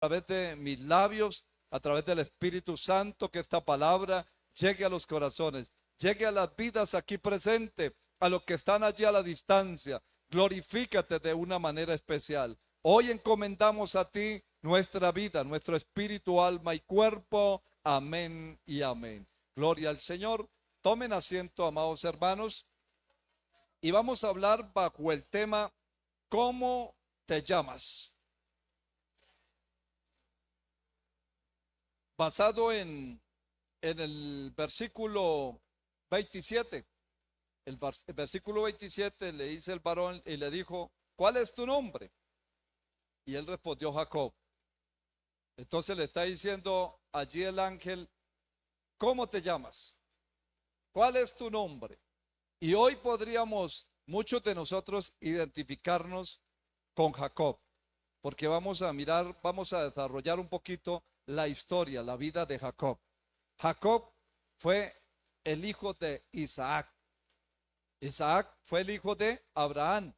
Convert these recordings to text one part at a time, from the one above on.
través de mis labios, a través del Espíritu Santo, que esta palabra llegue a los corazones, llegue a las vidas aquí presentes, a los que están allí a la distancia. Glorifícate de una manera especial. Hoy encomendamos a ti nuestra vida, nuestro espíritu, alma y cuerpo. Amén y amén. Gloria al Señor. Tomen asiento, amados hermanos, y vamos a hablar bajo el tema ¿cómo te llamas? Basado en el versículo 27. El versículo 27 le dice el varón y le dijo: ¿cuál es tu nombre? Y él respondió: Jacob. Entonces le está diciendo allí el ángel: ¿cómo te llamas? ¿Cuál es tu nombre? Y hoy podríamos muchos de nosotros identificarnos con Jacob, porque vamos a mirar, vamos a desarrollar un poquito la historia, la vida de Jacob. Jacob fue el hijo de Isaac. Isaac fue el hijo de Abraham.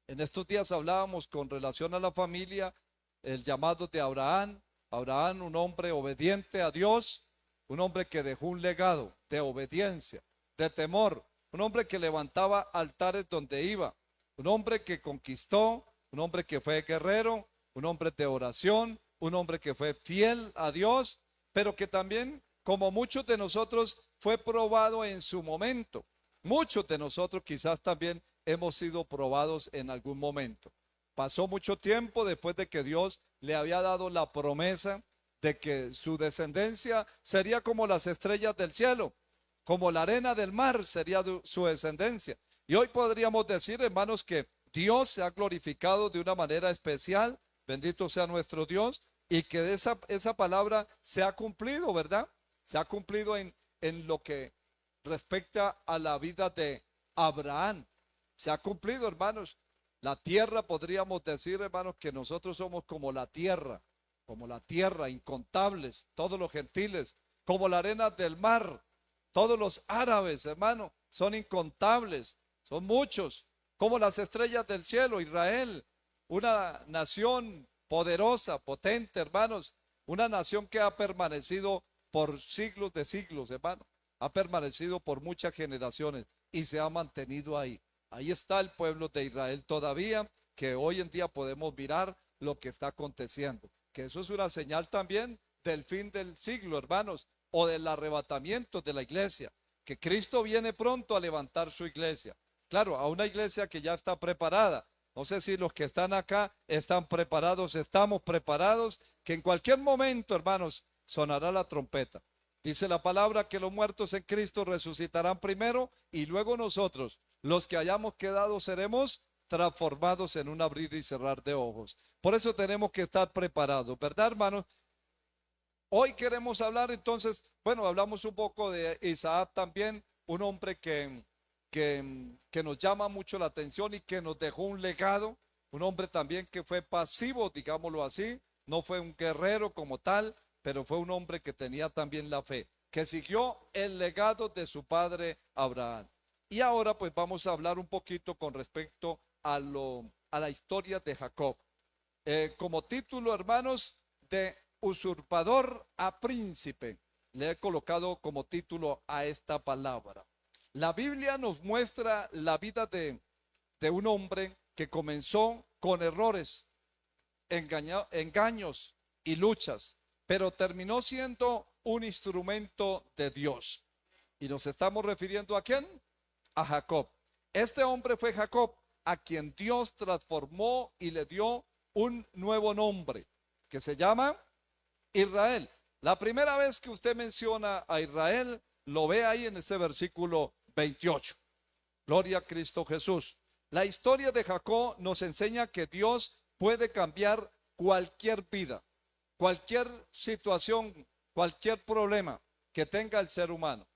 En estos días hablábamos con relación a la familia, el llamado de Abraham. Abraham, un hombre obediente a Dios, un hombre que dejó un legado de obediencia, de temor, un hombre que levantaba altares donde iba, un hombre que conquistó, un hombre que fue guerrero, un hombre de oración, un hombre que fue fiel a Dios, pero que también, como muchos de nosotros, fue probado en su momento. Muchos de nosotros quizás también hemos sido probados en algún momento. Pasó mucho tiempo después de que Dios le había dado la promesa de que su descendencia sería como las estrellas del cielo, como la arena del mar sería su descendencia. Y hoy podríamos decir, hermanos, que Dios se ha glorificado de una manera especial, bendito sea nuestro Dios, y que esa palabra se ha cumplido, ¿verdad? Se ha cumplido en lo que respecta a la vida de Abraham. Se ha cumplido, hermanos. La tierra, podríamos decir, hermanos, que nosotros somos como la tierra, incontables, todos los gentiles, como la arena del mar, todos los árabes, hermano, son incontables, son muchos, como las estrellas del cielo. Israel, una nación poderosa, potente, hermanos, una nación que ha permanecido por siglos de siglos, hermano, ha permanecido por muchas generaciones y se ha mantenido ahí. Ahí está el pueblo de Israel todavía, que hoy en día podemos mirar lo que está aconteciendo. Que eso es una señal también del fin del siglo, hermanos, o del arrebatamiento de la iglesia. Que Cristo viene pronto a levantar su iglesia. Claro, a una iglesia que ya está preparada. No sé si los que están acá están preparados, estamos preparados, que en cualquier momento, hermanos, sonará la trompeta. Dice la palabra que los muertos en Cristo resucitarán primero y luego nosotros, los que hayamos quedado, seremos transformados en un abrir y cerrar de ojos. Por eso tenemos que estar preparados, ¿verdad, hermanos? Hoy queremos hablar entonces, bueno, hablamos un poco de Isaac también, un hombre que nos llama mucho la atención y que nos dejó un legado, un hombre también que fue pasivo, digámoslo así, no fue un guerrero como tal, pero fue un hombre que tenía también la fe, que siguió el legado de su padre Abraham. Y ahora pues vamos a hablar un poquito con respecto a la historia de Jacob. Como título, hermanos, de usurpador a príncipe, le he colocado como título a esta palabra. La Biblia nos muestra la vida de un hombre que comenzó con errores, engaños y luchas, pero terminó siendo un instrumento de Dios. Y nos estamos refiriendo ¿a quién? A Jacob. Este hombre fue Jacob, a quien Dios transformó y le dio un nuevo nombre, que se llama Israel. La primera vez que usted menciona a Israel, lo ve ahí en ese versículo 28. Gloria a Cristo Jesús. La historia de Jacob nos enseña que Dios puede cambiar cualquier vida, cualquier situación, cualquier problema que tenga el ser humano.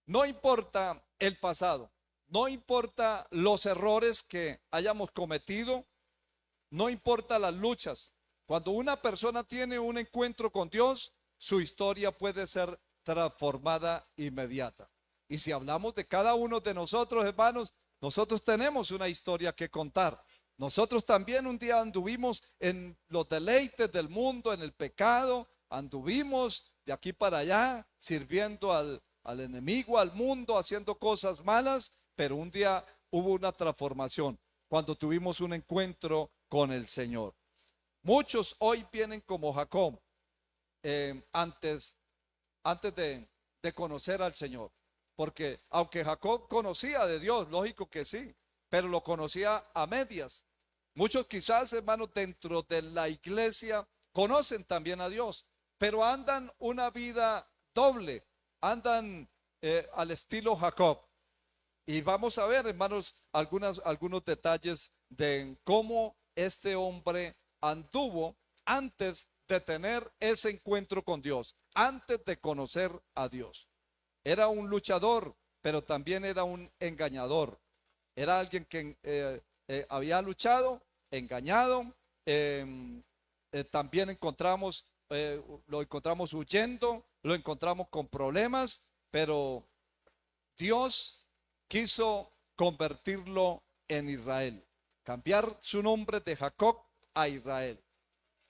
No importa el pasado, no importa los errores que hayamos cometido, no importa las luchas. Cuando una persona tiene un encuentro con Dios, su historia puede ser transformada inmediata. Y si hablamos de cada uno de nosotros, hermanos, nosotros tenemos una historia que contar. Nosotros también un día anduvimos en los deleites del mundo, en el pecado, anduvimos de aquí para allá, sirviendo al enemigo, al mundo, haciendo cosas malas, pero un día hubo una transformación cuando tuvimos un encuentro con el Señor. Muchos hoy vienen como Jacob, antes de conocer al Señor. Porque aunque Jacob conocía de Dios, lógico que sí, pero lo conocía a medias. Muchos quizás, hermanos, dentro de la iglesia conocen también a Dios, pero andan una vida doble, andan al estilo Jacob. Y vamos a ver, hermanos, algunos detalles de cómo este hombre anduvo antes de tener ese encuentro con Dios, antes de conocer a Dios. Era un luchador, pero también era un engañador. Era alguien que había luchado, engañado. También lo encontramos huyendo, lo encontramos con problemas, pero Dios quiso convertirlo en Israel, cambiar su nombre de Jacob a Israel.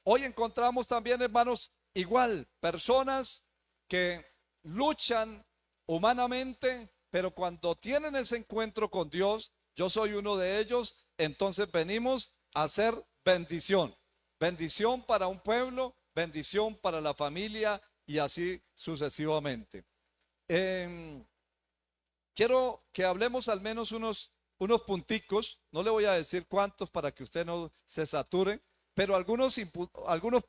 Hoy encontramos también, hermanos, igual, personas que luchan humanamente, pero cuando tienen ese encuentro con Dios, yo soy uno de ellos, entonces venimos a hacer bendición. Bendición para un pueblo, bendición para la familia y así sucesivamente. Quiero que hablemos al menos unos punticos, no le voy a decir cuántos para que usted no se sature, pero algunos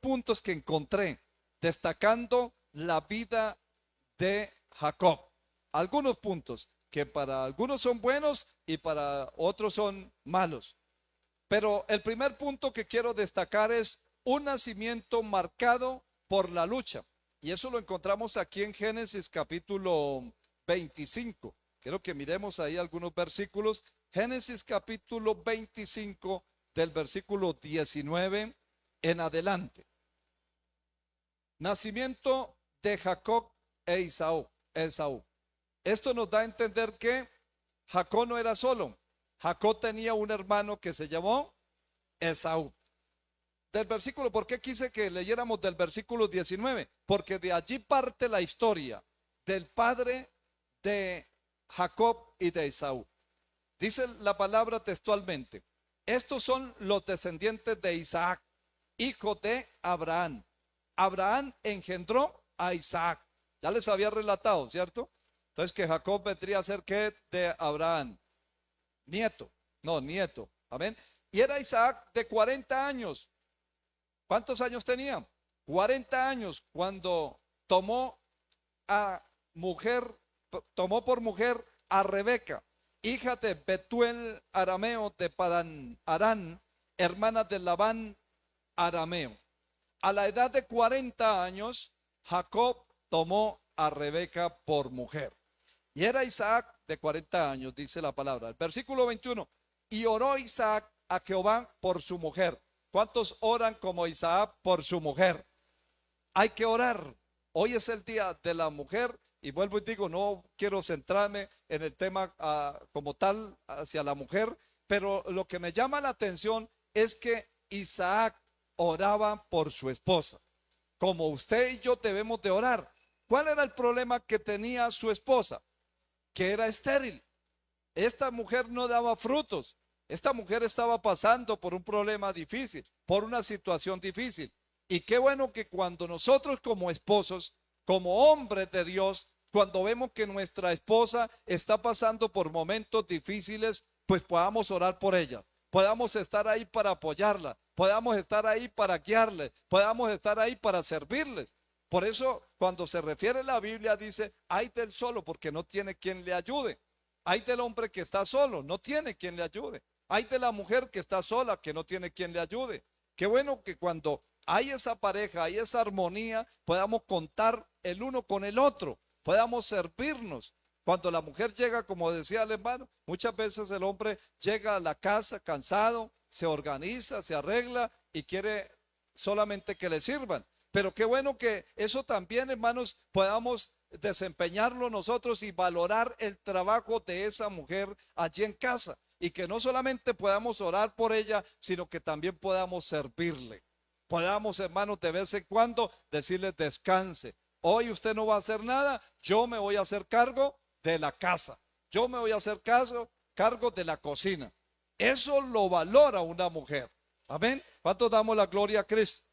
puntos que encontré destacando la vida de Jacob. Algunos puntos que para algunos son buenos y para otros son malos. Pero el primer punto que quiero destacar es un nacimiento marcado por la lucha. Y eso lo encontramos aquí en Génesis capítulo 25. Quiero que miremos ahí algunos versículos. Génesis capítulo 25 del versículo 19 en adelante. Nacimiento de Jacob e Esaú. Esto nos da a entender que Jacob no era solo. Jacob tenía un hermano que se llamó Esaú. Del versículo, ¿por qué quise que leyéramos del versículo 19? Porque de allí parte la historia del padre de Jacob y de Esaú. Dice la palabra textualmente: estos son los descendientes de Isaac, hijo de Abraham. Abraham engendró a Isaac. Ya les había relatado, ¿cierto? Entonces que Jacob vendría a ser ¿qué? De Abraham. Nieto. Amén. Y era Isaac de 40 años. ¿Cuántos años tenía? 40 años cuando tomó por mujer a Rebeca, hija de Betuel arameo de Padán Arán, hermana de Labán arameo. A la edad de 40 años, Jacob tomó a Rebeca por mujer. Y era Isaac de 40 años, dice la palabra. El versículo 21. Y oró Isaac a Jehová por su mujer. ¿Cuántos oran como Isaac por su mujer? Hay que orar. Hoy es el día de la mujer. Y vuelvo y digo, no quiero centrarme en el tema como tal hacia la mujer, pero lo que me llama la atención es que Isaac oraba por su esposa, como usted y yo debemos de orar. ¿Cuál era el problema que tenía su esposa? Que era estéril. Esta mujer no daba frutos. Esta mujer estaba pasando por un problema difícil, por una situación difícil. Y qué bueno que cuando nosotros como esposos, como hombres de Dios, cuando vemos que nuestra esposa está pasando por momentos difíciles, pues podamos orar por ella, podamos estar ahí para apoyarla, podamos estar ahí para guiarle, podamos estar ahí para servirles. Por eso cuando se refiere a la Biblia dice, ay del solo porque no tiene quien le ayude. Ay del hombre que está solo, no tiene quien le ayude. Ay de la mujer que está sola, que no tiene quien le ayude. Qué bueno que cuando hay esa pareja, hay esa armonía, podamos contar el uno con el otro, podamos servirnos. Cuando la mujer llega, como decía el hermano, muchas veces el hombre llega a la casa cansado, se organiza, se arregla y quiere solamente que le sirvan. Pero qué bueno que eso también, hermanos, podamos desempeñarlo nosotros y valorar el trabajo de esa mujer allí en casa. y que no solamente podamos orar por ella, sino que también podamos servirle. Podamos, hermanos, de vez en cuando decirle descanse. Hoy usted no va a hacer nada, yo me voy a hacer cargo de la casa. Yo me voy a hacer cargo de la cocina. Eso lo valora una mujer. Amén. ¿Cuántos damos la gloria a Cristo?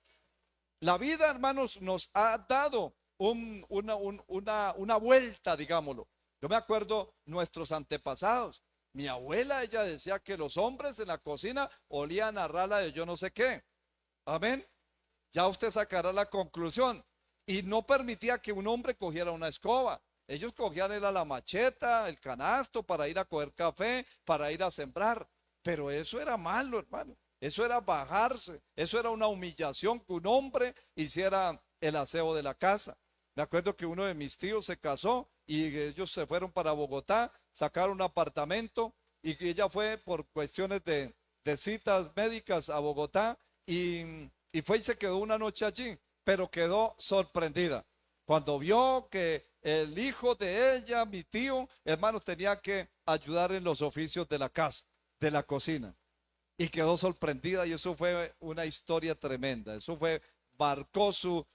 La vida, hermanos, nos ha dado una vuelta, digámoslo. Yo me acuerdo nuestros antepasados. Mi abuela, ella decía que los hombres en la cocina olían a rala de yo no sé qué. Amén. Ya usted sacará la conclusión. Y no permitía que un hombre cogiera una escoba. Ellos cogían era la macheta, el canasto para ir a coger café, para ir a sembrar. Pero eso era malo, hermano. Eso era bajarse. Eso era una humillación que un hombre hiciera el aseo de la casa. Me acuerdo que uno de mis tíos se casó y ellos se fueron para Bogotá, sacaron un apartamento y ella fue por cuestiones de citas médicas a Bogotá y fue y se quedó una noche allí, pero quedó sorprendida cuando vio que el hijo de ella, mi tío, hermanos, tenía que ayudar en los oficios de la casa, de la cocina. Y quedó sorprendida y eso fue una historia tremenda. Eso marcó su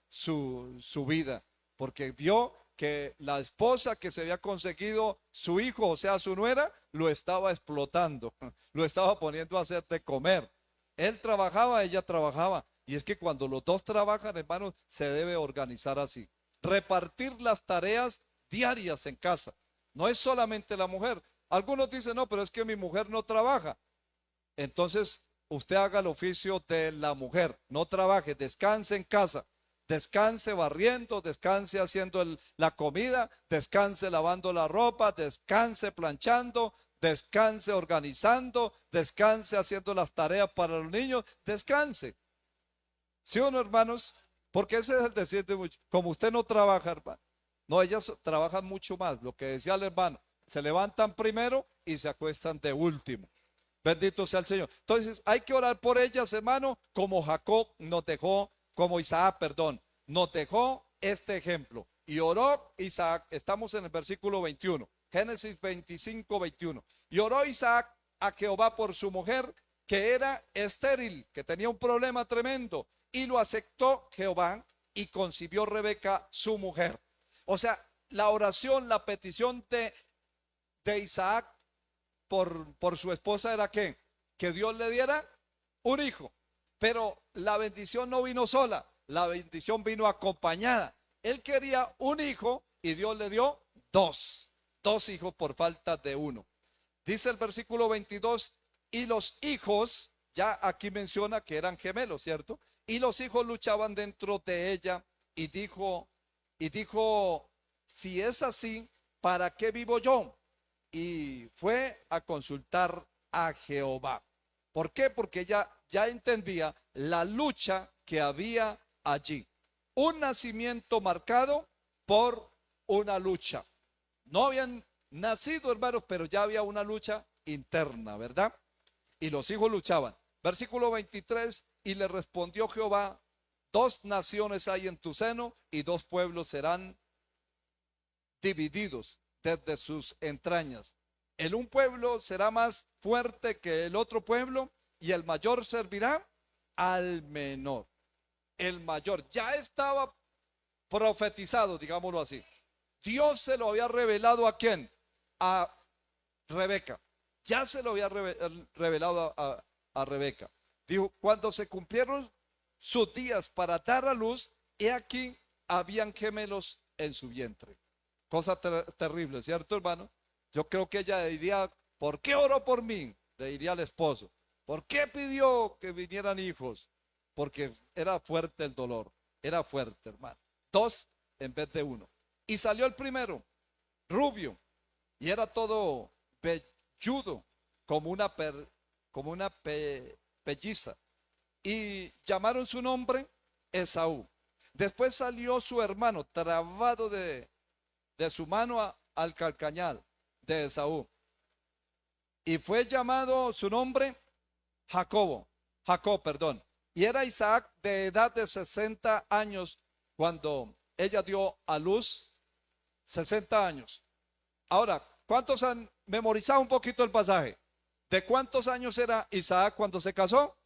vida, porque vio que la esposa que se había conseguido su hijo, o sea, su nuera, lo estaba explotando, lo estaba poniendo a hacer de comer. Él trabajaba, ella trabajaba. Y es que cuando los dos trabajan, hermanos, se debe organizar así. Repartir las tareas diarias en casa. No es solamente la mujer. Algunos dicen, no, pero es que mi mujer no trabaja. Entonces, usted haga el oficio de la mujer. No trabaje, descanse en casa. Descanse barriendo, descanse haciendo la comida, descanse lavando la ropa, descanse planchando, descanse organizando, descanse haciendo las tareas para los niños, descanse. ¿Sí o no, hermanos? Porque ese es el decir de muchos. Como usted no trabaja, hermano. No, ellas trabajan mucho más. Lo que decía el hermano, se levantan primero y se acuestan de último. Bendito sea el Señor. Entonces hay que orar por ellas, hermano, como Jacob nos dejó, como Isaac, perdón, nos dejó este ejemplo. Y oró Isaac, estamos en el versículo 21, Génesis 25, 21. Y oró Isaac a Jehová por su mujer, que era estéril, que tenía un problema tremendo. Y lo aceptó Jehová y concibió Rebeca, su mujer. O sea, la oración, la petición de Isaac por su esposa era que Dios le diera un hijo. Pero la bendición no vino sola, la bendición vino acompañada. Él quería un hijo y Dios le dio dos hijos por falta de uno. Dice el versículo 22, y los hijos, ya aquí menciona que eran gemelos, ¿cierto? Y los hijos luchaban dentro de ella y dijo, si es así, ¿para qué vivo yo? Y fue a consultar a Jehová. ¿Por qué? Porque ella ya entendía la lucha que había allí. Un nacimiento marcado por una lucha. No habían nacido, hermanos, pero ya había una lucha interna, ¿verdad? Y los hijos luchaban. Versículo 23, y le respondió Jehová, dos naciones hay en tu seno y dos pueblos serán divididos desde sus entrañas. El un pueblo será más fuerte que el otro pueblo y el mayor servirá al menor. El mayor ya estaba profetizado, digámoslo así. Dios se lo había revelado ¿a quién? A Rebeca. Ya se lo había revelado a Rebeca. Dijo, cuando se cumplieron sus días para dar a luz, he aquí habían gemelos en su vientre. Cosa terrible, ¿cierto, hermano? Yo creo que ella diría, ¿por qué oró por mí? Le diría al esposo. ¿Por qué pidió que vinieran hijos? Porque era fuerte el dolor. Era fuerte, hermano. Dos en vez de uno. Y salió el primero, rubio, y era todo velludo, como una pelliza. Y llamaron su nombre Esaú. Después salió su hermano, trabado de su mano al calcañal de Esaú. Y fue llamado su nombre Jacob, perdón. Y era Isaac de edad de 60 años cuando ella dio a luz. 60 años. Ahora, ¿cuántos han memorizado un poquito el pasaje? ¿De cuántos años era Isaac cuando se casó?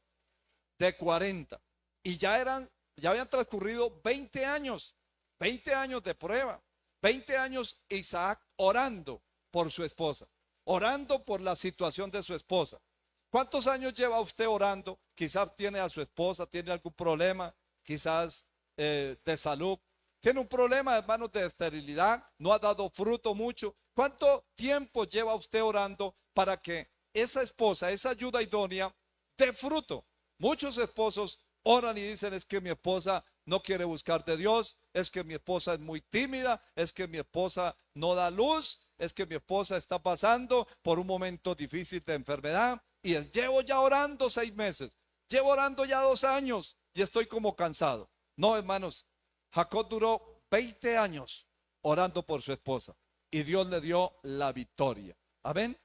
De 40. Y ya habían transcurrido 20 años, 20 años de prueba, 20 años Isaac orando por su esposa, orando por la situación de su esposa. ¿Cuántos años lleva usted orando? Quizás tiene a su esposa, tiene algún problema, quizás de salud, tiene un problema, hermanos, de esterilidad, no ha dado fruto mucho. ¿Cuánto tiempo lleva usted orando para que esa esposa, esa ayuda idónea, dé fruto? Muchos esposos oran y dicen: es que mi esposa no quiere buscar de Dios, es que mi esposa es muy tímida, es que mi esposa no da luz, es que mi esposa está pasando por un momento difícil de enfermedad y llevo ya orando 6 meses, llevo orando ya 2 años y estoy como cansado. No, hermanos, Jacob duró 20 años orando por su esposa y Dios le dio la victoria. Amén.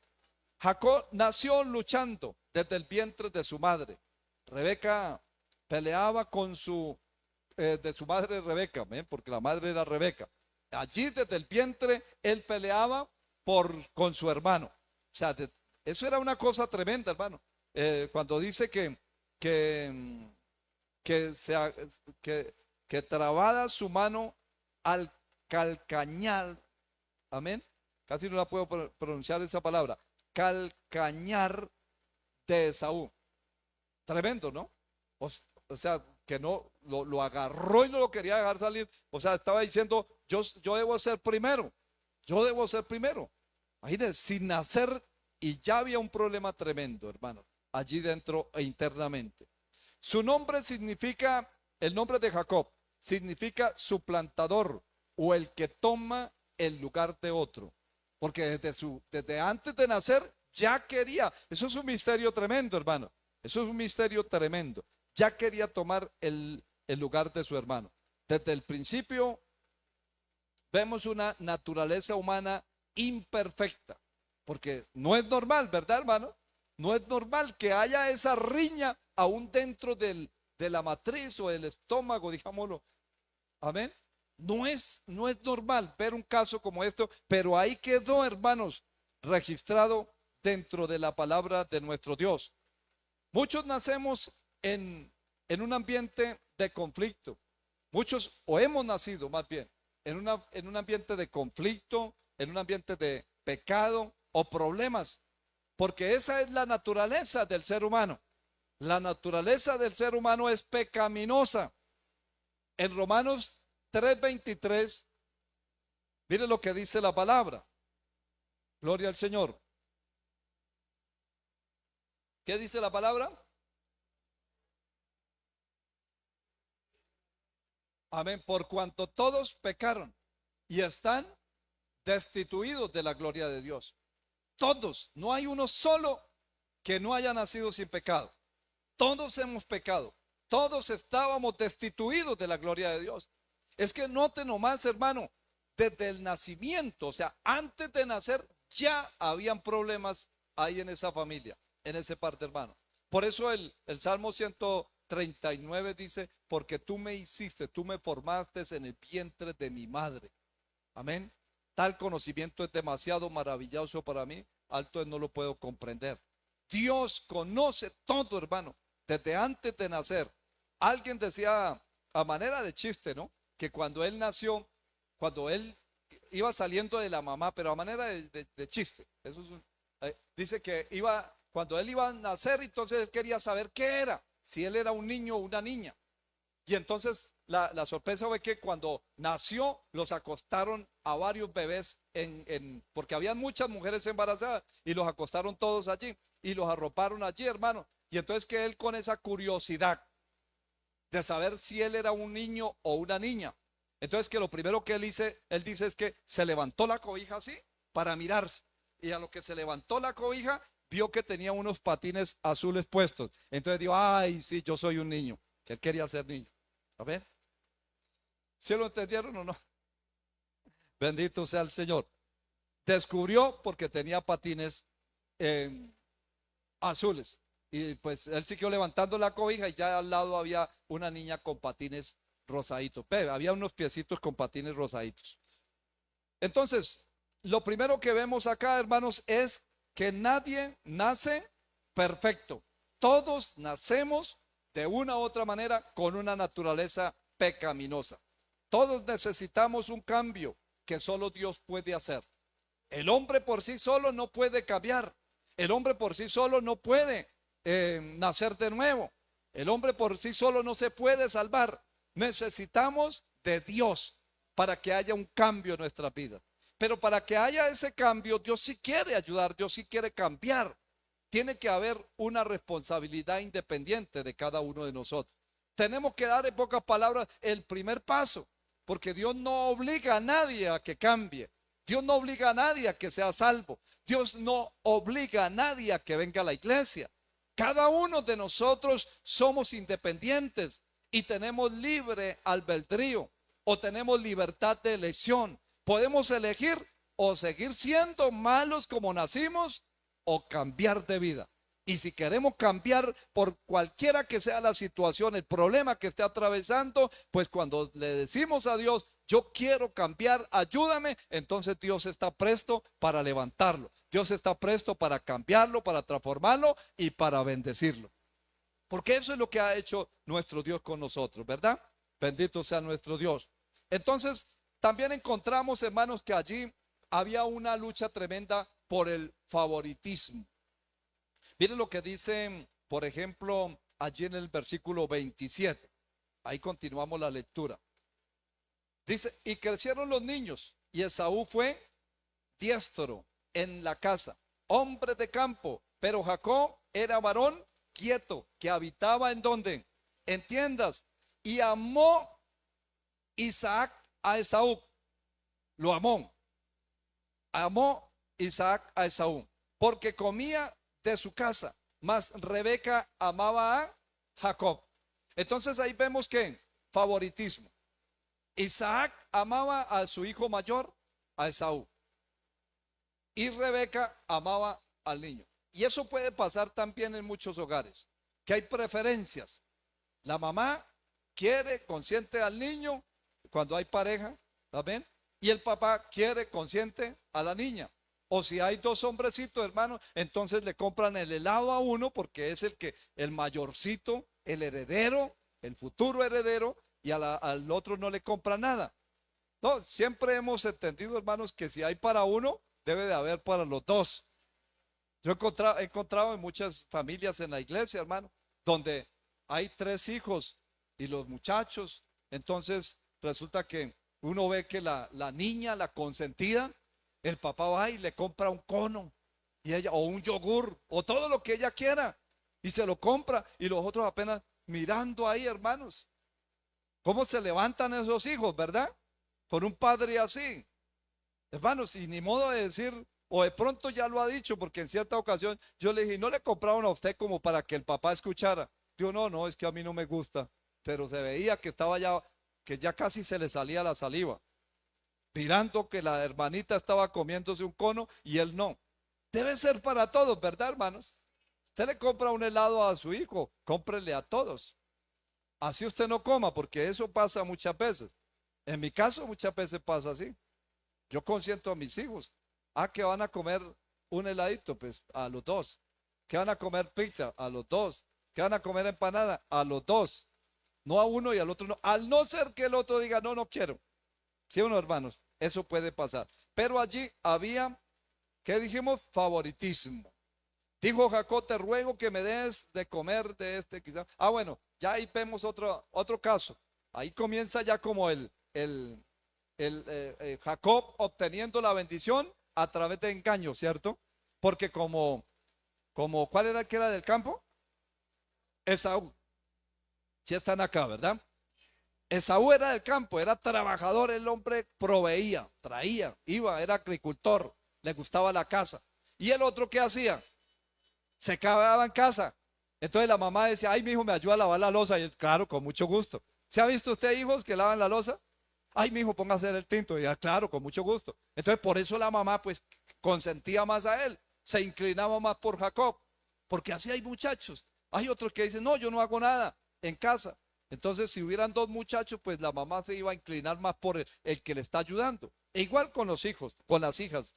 Jacob nació luchando desde el vientre de su madre. Rebeca peleaba con de su madre Rebeca, ¿ven? Porque la madre era Rebeca. Allí desde el vientre él peleaba con su hermano. O sea, eso era una cosa tremenda, hermano. Cuando dice que, que, se, que trabada su mano al calcañar, amén. Casi no la puedo pronunciar esa palabra. Calcañar de Esaú. Tremendo, ¿no? O sea, que no lo agarró y no lo quería dejar salir. O sea, estaba diciendo: yo debo ser primero. Yo debo ser primero. Imagínense, sin nacer, y ya había un problema tremendo, hermano, allí dentro e internamente. Su nombre significa, el nombre de Jacob, significa suplantador o el que toma el lugar de otro. Porque desde antes de nacer ya quería. Eso es un misterio tremendo, hermano. Eso es un misterio tremendo. Ya quería tomar el lugar de su hermano. Desde el principio vemos una naturaleza humana imperfecta, porque no es normal, ¿verdad, hermano? No es normal que haya esa riña aún dentro de la matriz o del estómago, digámoslo. Amén. No es normal ver un caso como esto, pero ahí quedó, hermanos, registrado dentro de la palabra de nuestro Dios. Muchos nacemos en un ambiente de conflicto. Muchos, o hemos nacido más bien, en un ambiente de conflicto, en un ambiente de pecado o problemas, porque esa es la naturaleza del ser humano. La naturaleza del ser humano es pecaminosa. En Romanos 3:23, mire lo que dice la palabra. Gloria al Señor. ¿Qué dice la palabra? Amén. Por cuanto todos pecaron y están destituidos de la gloria de Dios. Todos, no hay uno solo que no haya nacido sin pecado. Todos hemos pecado. Todos estábamos destituidos de la gloria de Dios. Es que note nomás, hermano, desde el nacimiento, o sea, antes de nacer, ya habían problemas ahí en esa familia, en ese par de hermanos. Por eso el Salmo 139 dice: porque tú me hiciste, tú me formaste en el vientre de mi madre. Amén. Tal conocimiento es demasiado maravilloso para mí, alto no lo puedo comprender. Dios conoce todo, hermano, desde antes de nacer. Alguien decía a manera de chiste, ¿no? Que cuando él nació, cuando él iba saliendo de la mamá, pero a manera de chiste, eso es dice que cuando él iba a nacer, entonces él quería saber qué era, si él era un niño o una niña. Y entonces la sorpresa fue que cuando nació, los acostaron a varios bebés porque habían muchas mujeres embarazadas y los acostaron todos allí y los arroparon allí, hermano. Y entonces que él, con esa curiosidad de saber si él era un niño o una niña, entonces que lo primero que él dice es que se levantó la cobija así para mirarse, y a lo que se levantó la cobija vio que tenía unos patines azules puestos. Entonces dijo: ay, sí, yo soy un niño, que él quería ser niño. A ver, ¿sí lo entendieron o no? Bendito sea el Señor. Descubrió porque tenía patines azules. Y pues él siguió levantando la cobija y ya al lado había una niña con patines rosaditos. Había unos piecitos con patines rosaditos. Entonces, lo primero que vemos acá, hermanos, es que nadie nace perfecto. Todos nacemos de una u otra manera con una naturaleza pecaminosa. Todos necesitamos un cambio que solo Dios puede hacer. El hombre por sí solo no puede cambiar. El hombre por sí solo no puede nacer de nuevo. El hombre por sí solo no se puede salvar. Necesitamos de Dios para que haya un cambio en nuestra vida. Pero para que haya ese cambio, Dios sí quiere ayudar, Dios sí quiere cambiar. Tiene que haber una responsabilidad independiente de cada uno de nosotros. Tenemos que dar en pocas palabras el primer paso, porque Dios no obliga a nadie a que cambie. Dios no obliga a nadie a que sea salvo. Dios no obliga a nadie a que venga a la iglesia. Cada uno de nosotros somos independientes y tenemos libre albedrío o tenemos libertad de elección. Podemos elegir o seguir siendo malos como nacimos o cambiar de vida. Y si queremos cambiar por cualquiera que sea la situación, el problema que esté atravesando, pues cuando le decimos a Dios, yo quiero cambiar, ayúdame, entonces Dios está presto para levantarlo. Dios está presto para cambiarlo, para transformarlo y para bendecirlo. Porque eso es lo que ha hecho nuestro Dios con nosotros, ¿verdad? Bendito sea nuestro Dios. Entonces, también encontramos, hermanos, que allí había una lucha tremenda por el favoritismo. Miren lo que dice, por ejemplo, allí en el versículo 27. Ahí continuamos la lectura. Dice, y crecieron los niños, y Esaú fue diestro en la casa, hombre de campo, pero Jacob era varón quieto, que habitaba en donde, en tiendas, y amó Isaac a Esaú, lo amó Isaac a Esaú, porque comía de su casa, mas Rebeca amaba a Jacob. Entonces ahí vemos que favoritismo. Isaac amaba a su hijo mayor, a Esaú, y Rebeca amaba al niño. Y eso puede pasar también en muchos hogares, que hay preferencias. La mamá quiere, consiente al niño cuando hay pareja, ¿también? Y el papá quiere, consiente a la niña. O si hay dos hombrecitos, hermanos, entonces le compran el helado a uno porque es el mayorcito, el heredero, el futuro heredero, y al otro no le compra nada. No, siempre hemos entendido, hermanos, que si hay para uno, debe de haber para los dos. Yo he encontrado en muchas familias en la iglesia, hermano, donde hay 3 hijos y los muchachos, entonces resulta que uno ve que la niña, la consentida, el papá va y le compra un cono y ella, o un yogur, o todo lo que ella quiera, y se lo compra, y los otros apenas mirando ahí, hermanos. ¿Cómo se levantan esos hijos, verdad? Con un padre así. Hermanos, y ni modo de decir, o de pronto ya lo ha dicho, porque en cierta ocasión yo le dije, ¿no le compraron a usted como para que el papá escuchara? Dijo, no, es que a mí no me gusta. Pero se veía que estaba ya, que ya casi se le salía la saliva, mirando que la hermanita estaba comiéndose un cono y él no. Debe ser para todos, ¿verdad, hermanos? Usted le compra un helado a su hijo, cómprele a todos. Así usted no coma, porque eso pasa muchas veces. En mi caso, muchas veces pasa así. Yo consiento a mis hijos. Que van a comer un heladito, pues a los dos. Que van a comer pizza, a los dos. Que van a comer empanada, a los dos. No a uno y al otro no. Al no ser que el otro diga, no quiero. ¿Sí o no, hermanos? Eso puede pasar. Pero allí había, ¿qué dijimos? Favoritismo. Dijo Jacob, te ruego que me des de comer de este. Quizá. Bueno, ya ahí vemos otro caso. Ahí comienza ya como Jacob obteniendo la bendición a través de engaño, ¿cierto? Porque ¿cuál era el que era del campo? Esaú. Ya están acá, ¿verdad? Esaú era del campo, era trabajador, el hombre proveía, traía, iba, era agricultor, le gustaba la casa. ¿Y el otro qué hacía? Se quedaba en casa. Entonces la mamá decía, ay, mi hijo, me ayuda a lavar la loza. Y él, claro, con mucho gusto. ¿Se ha visto usted hijos que lavan la loza? Ay, mi hijo, ponga a hacer el tinto. Y ya, claro, con mucho gusto. Entonces por eso la mamá pues consentía más a él, se inclinaba más por Jacob, porque así hay muchachos. Hay otros que dicen, no, yo no hago nada en casa. Entonces si hubieran 2 muchachos, pues la mamá se iba a inclinar más por el que le está ayudando. E igual con los hijos, con las hijas,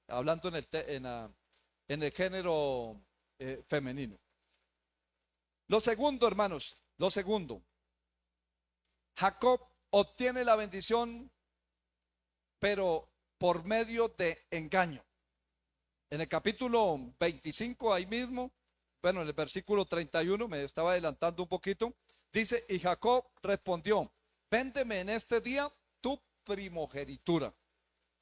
hablando en el género femenino. Lo segundo, hermanos, lo segundo, Jacob obtiene la bendición, pero por medio de engaño. En el capítulo 25, ahí mismo, bueno, en el versículo 31, me estaba adelantando un poquito, dice, y Jacob respondió, véndeme en este día tu primogenitura.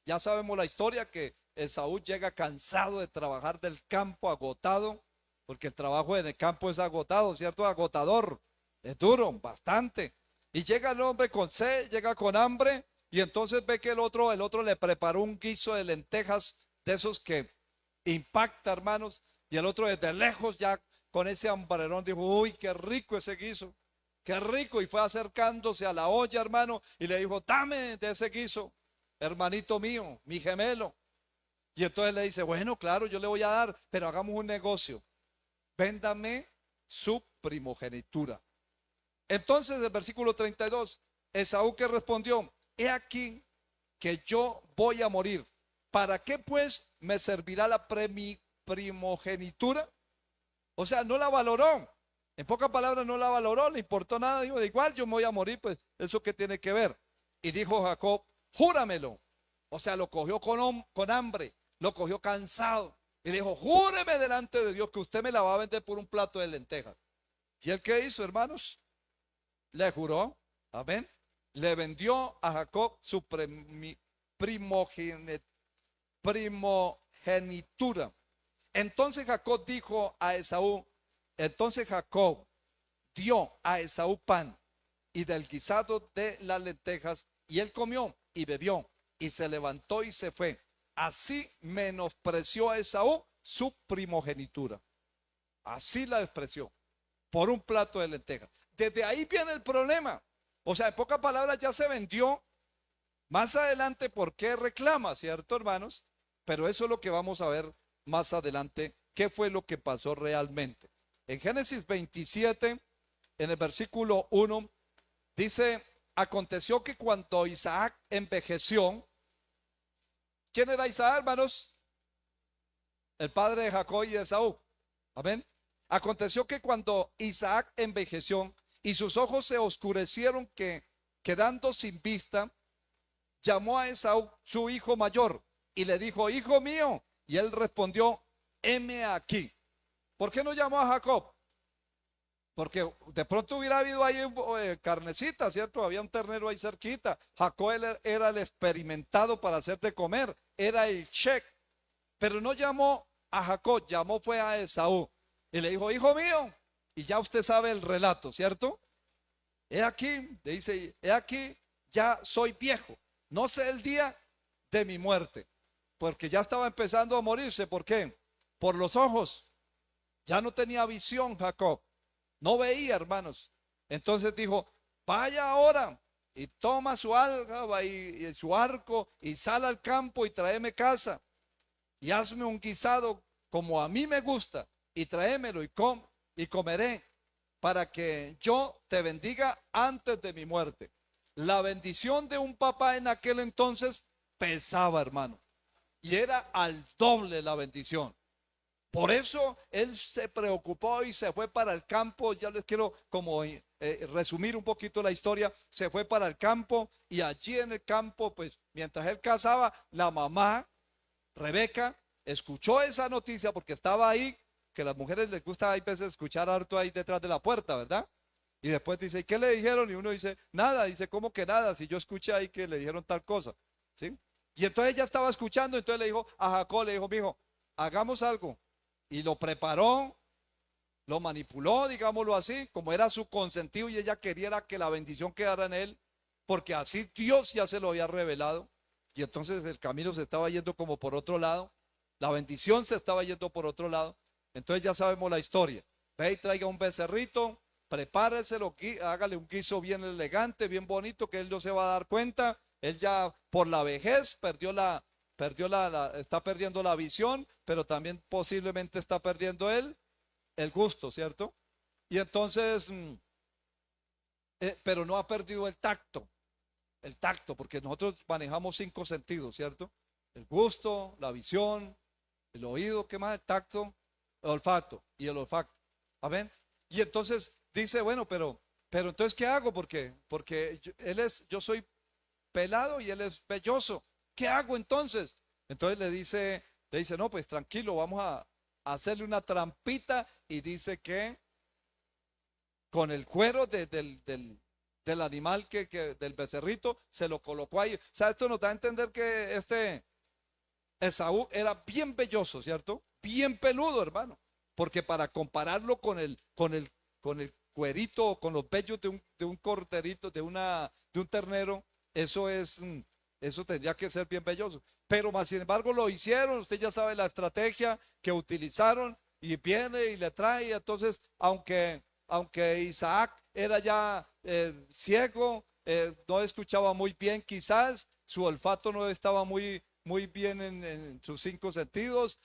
Ya sabemos la historia que Esaú llega cansado de trabajar del campo, agotado, porque el trabajo en el campo es agotado, ¿cierto? Agotador, es duro, bastante. Y llega el hombre con sed, llega con hambre, y entonces ve que el otro le preparó un guiso de lentejas de esos que impacta, hermanos, y el otro desde lejos ya con ese hambrerón dijo, uy, qué rico ese guiso, qué rico, y fue acercándose a la olla, hermano, y le dijo, dame de ese guiso, hermanito mío, mi gemelo. Y entonces le dice, bueno, claro, yo le voy a dar, pero hagamos un negocio, véndame su primogenitura. Entonces el versículo 32, Esaú que respondió, he aquí que yo voy a morir, ¿para qué pues me servirá la primogenitura? O sea, no la valoró, en pocas palabras no la valoró, le importó nada, dijo, de igual yo me voy a morir, pues eso que tiene que ver. Y dijo Jacob, júramelo. O sea, lo cogió con hambre, lo cogió cansado, y le dijo, júreme delante de Dios que usted me la va a vender por un plato de lentejas. ¿Y él qué hizo, hermanos? Le juró, amén, le vendió a Jacob su primogenitura. Entonces Jacob dijo a Esaú, entonces Jacob dio a Esaú pan y del guisado de las lentejas, y él comió y bebió y se levantó y se fue. Así menospreció a Esaú su primogenitura. Así la despreció por un plato de lentejas. Desde ahí viene el problema. O sea, en pocas palabras ya se vendió. Más adelante, ¿por qué reclama, cierto, hermanos? Pero eso es lo que vamos a ver más adelante, qué fue lo que pasó realmente. En Génesis 27, en el versículo 1, dice, aconteció que cuando Isaac envejeció, ¿quién era Isaac, hermanos? El padre de Jacob y de Esaú. Amén. Aconteció que cuando Isaac envejeció y sus ojos se oscurecieron, que quedando sin vista, llamó a Esaú su hijo mayor y le dijo, hijo mío. Y él respondió, heme aquí. ¿Por qué no llamó a Jacob? Porque de pronto hubiera habido ahí carnecita, ¿cierto? Había un ternero ahí cerquita. Jacob era el experimentado para hacer de comer, era el chef. Pero no llamó a Jacob, llamó fue a Esaú. Y le dijo, hijo mío. Y ya usted sabe el relato, ¿cierto? He aquí, le dice, he aquí, ya soy viejo. No sé el día de mi muerte. Porque ya estaba empezando a morirse. ¿Por qué? Por los ojos. Ya no tenía visión Jacob. No veía, hermanos. Entonces dijo, vaya ahora y toma su alga y su arco y sal al campo y tráeme casa. Y hazme un guisado como a mí me gusta y tráemelo y comeré para que yo te bendiga antes de mi muerte. La bendición de un papá en aquel entonces pesaba, hermano, y era al doble la bendición. Por eso él se preocupó y se fue para el campo. Ya les quiero como resumir un poquito la historia. Se fue para el campo y allí en el campo, pues mientras él cazaba, la mamá, Rebeca, escuchó esa noticia porque estaba ahí, que a las mujeres les gusta a veces escuchar harto ahí detrás de la puerta, ¿verdad? Y después dice, ¿y qué le dijeron? Y uno dice, nada. Dice, ¿cómo que nada? Si yo escuché ahí que le dijeron tal cosa, ¿sí? Y entonces ella estaba escuchando, entonces le dijo a Jacob, le dijo, mijo, hagamos algo. Y lo preparó, lo manipuló, digámoslo así, como era su consentido y ella quería que la bendición quedara en él, porque así Dios ya se lo había revelado. Y entonces el camino se estaba yendo como por otro lado, la bendición se estaba yendo por otro lado. Entonces ya sabemos la historia. Ve y traiga un becerrito, prepáreselo, hágale un guiso bien elegante, bien bonito, que él no se va a dar cuenta. Él ya por la vejez está perdiendo la visión, pero también posiblemente está perdiendo él el gusto, ¿cierto? Y entonces, pero no ha perdido el tacto, porque nosotros manejamos 5 sentidos, ¿cierto? El gusto, la visión, El oído, ¿qué más? El tacto, el olfato y el olfato. Amén. Y entonces dice, bueno, pero entonces, ¿qué hago? Porque yo soy pelado y él es velloso. ¿Qué hago entonces? Entonces le dice, no, pues tranquilo, vamos a hacerle una trampita y dice que con el cuero del animal del becerrito se lo colocó ahí. O sea, esto nos da a entender que Esaú era bien velloso, ¿cierto? Bien peludo, hermano. Porque para compararlo con el cuerito, con los vellos de un corderito, de un ternero, eso tendría que ser bien velloso. Pero más sin embargo lo hicieron, usted ya sabe la estrategia que utilizaron y viene y le trae. Entonces, aunque Isaac era ya ciego, no escuchaba muy bien, quizás su olfato no estaba muy bien en sus cinco sentidos,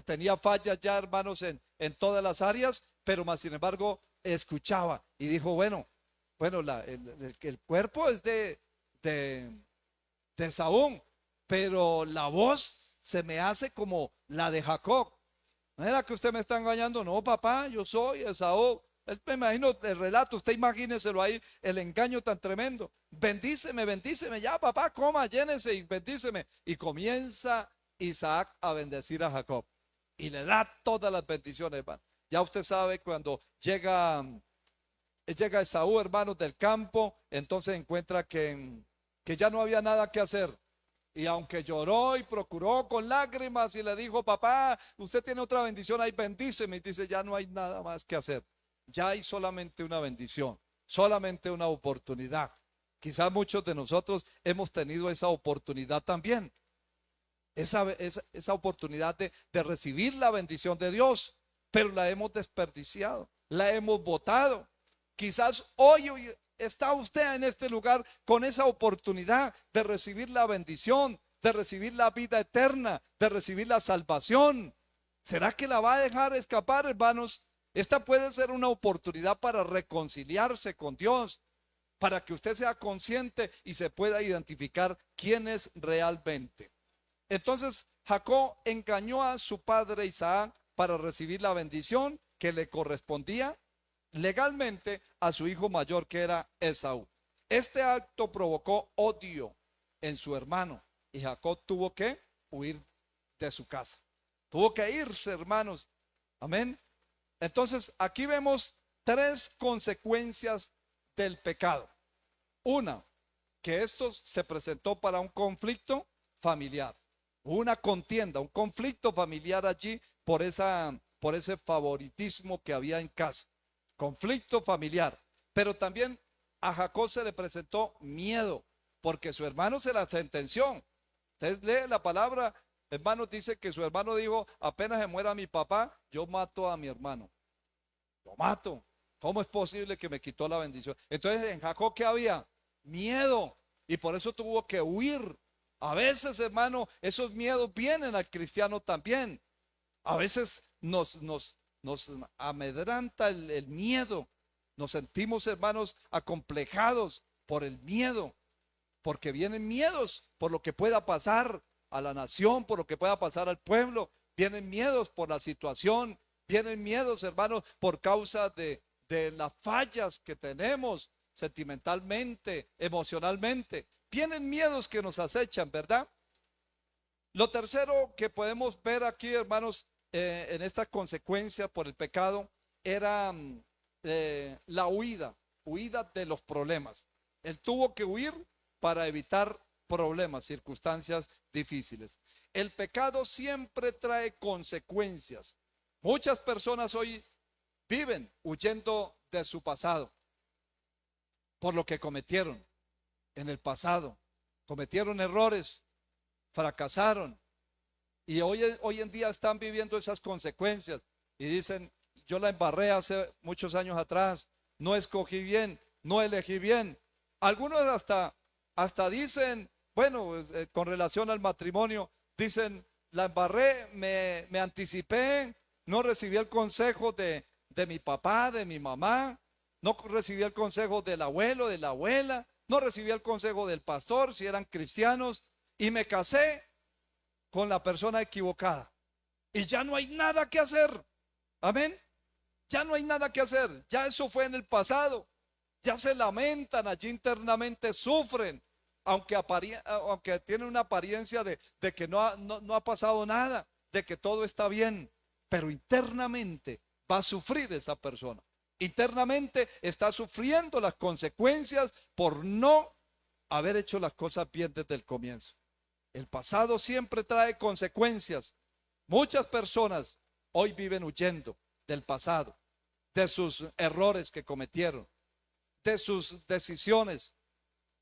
tenía fallas ya, hermanos, en todas las áreas, pero más sin embargo escuchaba y dijo, bueno, el cuerpo es de, de Saúl, pero la voz se me hace como la de Jacob. ¿No era que usted me está engañando? No, papá, yo soy Esaú. Me imagino el relato, usted imagíneselo ahí, el engaño tan tremendo. Bendíceme, bendíceme, ya papá, coma, llénese y bendíceme. Y comienza Isaac a bendecir a Jacob. Y le da todas las bendiciones, hermano. Ya usted sabe cuando llega Esaú, hermanos, del campo, entonces encuentra que ya no había nada que hacer. Y aunque lloró y procuró con lágrimas y le dijo, papá, usted tiene otra bendición ahí, bendíceme. Y dice, ya no hay nada más que hacer. Ya hay solamente una bendición, solamente una oportunidad. Quizás muchos de nosotros hemos tenido esa oportunidad también. Esa oportunidad de recibir la bendición de Dios, pero la hemos desperdiciado, la hemos botado. Quizás hoy está usted en este lugar con esa oportunidad de recibir la bendición, de recibir la vida eterna, de recibir la salvación. ¿Será que la va a dejar escapar, hermanos? Esta puede ser una oportunidad para reconciliarse con Dios, para que usted sea consciente y se pueda identificar quién es realmente. Entonces Jacob engañó a su padre Isaac para recibir la bendición que le correspondía legalmente a su hijo mayor, que era Esaú. Este acto provocó odio en su hermano y Jacob tuvo que huir de su casa. Tuvo que irse, hermanos. Amén. Entonces aquí vemos tres consecuencias del pecado. Una, que esto se presentó para un conflicto familiar, una contienda, un conflicto familiar allí por ese favoritismo que había en casa. Conflicto familiar. Pero también a Jacob se le presentó miedo, porque su hermano se la sentenció. Usted lee la palabra, hermanos, dice que su hermano dijo, apenas se muera mi papá, yo mato a mi hermano. Lo mato. ¿Cómo es posible que me quitó la bendición? Entonces en Jacob, ¿qué había? Miedo. Y por eso tuvo que huir. A veces, hermano, esos miedos vienen al cristiano también. A veces nos amedranta el miedo. Nos sentimos, hermanos, acomplejados por el miedo, porque vienen miedos por lo que pueda pasar a la nación, por lo que pueda pasar al pueblo. Vienen miedos por la situación, vienen miedos, hermanos, por causa de las fallas que tenemos sentimentalmente, emocionalmente. Vienen miedos que nos acechan, ¿verdad? Lo tercero que podemos ver aquí, hermanos, en esta consecuencia por el pecado, era la huida de los problemas. Él tuvo que huir para evitar problemas, circunstancias difíciles. El pecado siempre trae consecuencias. Muchas personas hoy viven huyendo de su pasado por lo que cometieron en el pasado. Cometieron errores, fracasaron y hoy en día están viviendo esas consecuencias y dicen, yo la embarré hace muchos años atrás, no escogí bien, no elegí bien. Algunos hasta dicen, bueno, con relación al matrimonio, dicen, la embarré, me anticipé, no recibí el consejo de mi papá, de mi mamá, no recibí el consejo del abuelo, de la abuela, no recibí el consejo del pastor, si eran cristianos, y me casé con la persona equivocada. y ya no hay nada que hacer. Amén. Ya no hay nada que hacer. Ya eso fue en el pasado. Ya se lamentan allí internamente, sufren, aunque tienen una apariencia de que no ha pasado nada, de que todo está bien, pero internamente va a sufrir esa persona. Internamente está sufriendo las consecuencias por no haber hecho las cosas bien desde el comienzo. El pasado siempre trae consecuencias. Muchas personas hoy viven huyendo del pasado, de sus errores que cometieron, de sus decisiones.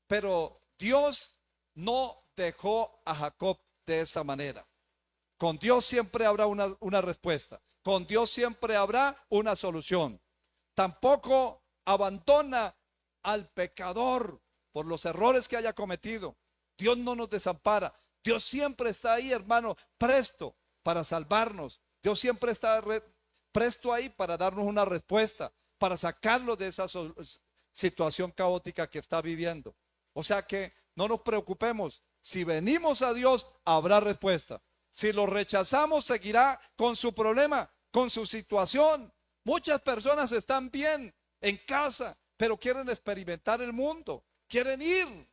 Pero Dios no dejó a Jacob de esa manera. Con Dios siempre habrá una respuesta. Con Dios siempre habrá una solución. Tampoco abandona al pecador por los errores que haya cometido. Dios no nos desampara. Dios siempre está ahí, hermano, presto para salvarnos. Dios siempre está presto ahí para darnos una respuesta, para sacarlo de esa situación caótica que está viviendo. O sea que no nos preocupemos. Si venimos a Dios, habrá respuesta. Si lo rechazamos, seguirá con su problema, con su situación. Muchas personas están bien en casa, pero quieren experimentar el mundo. Quieren ir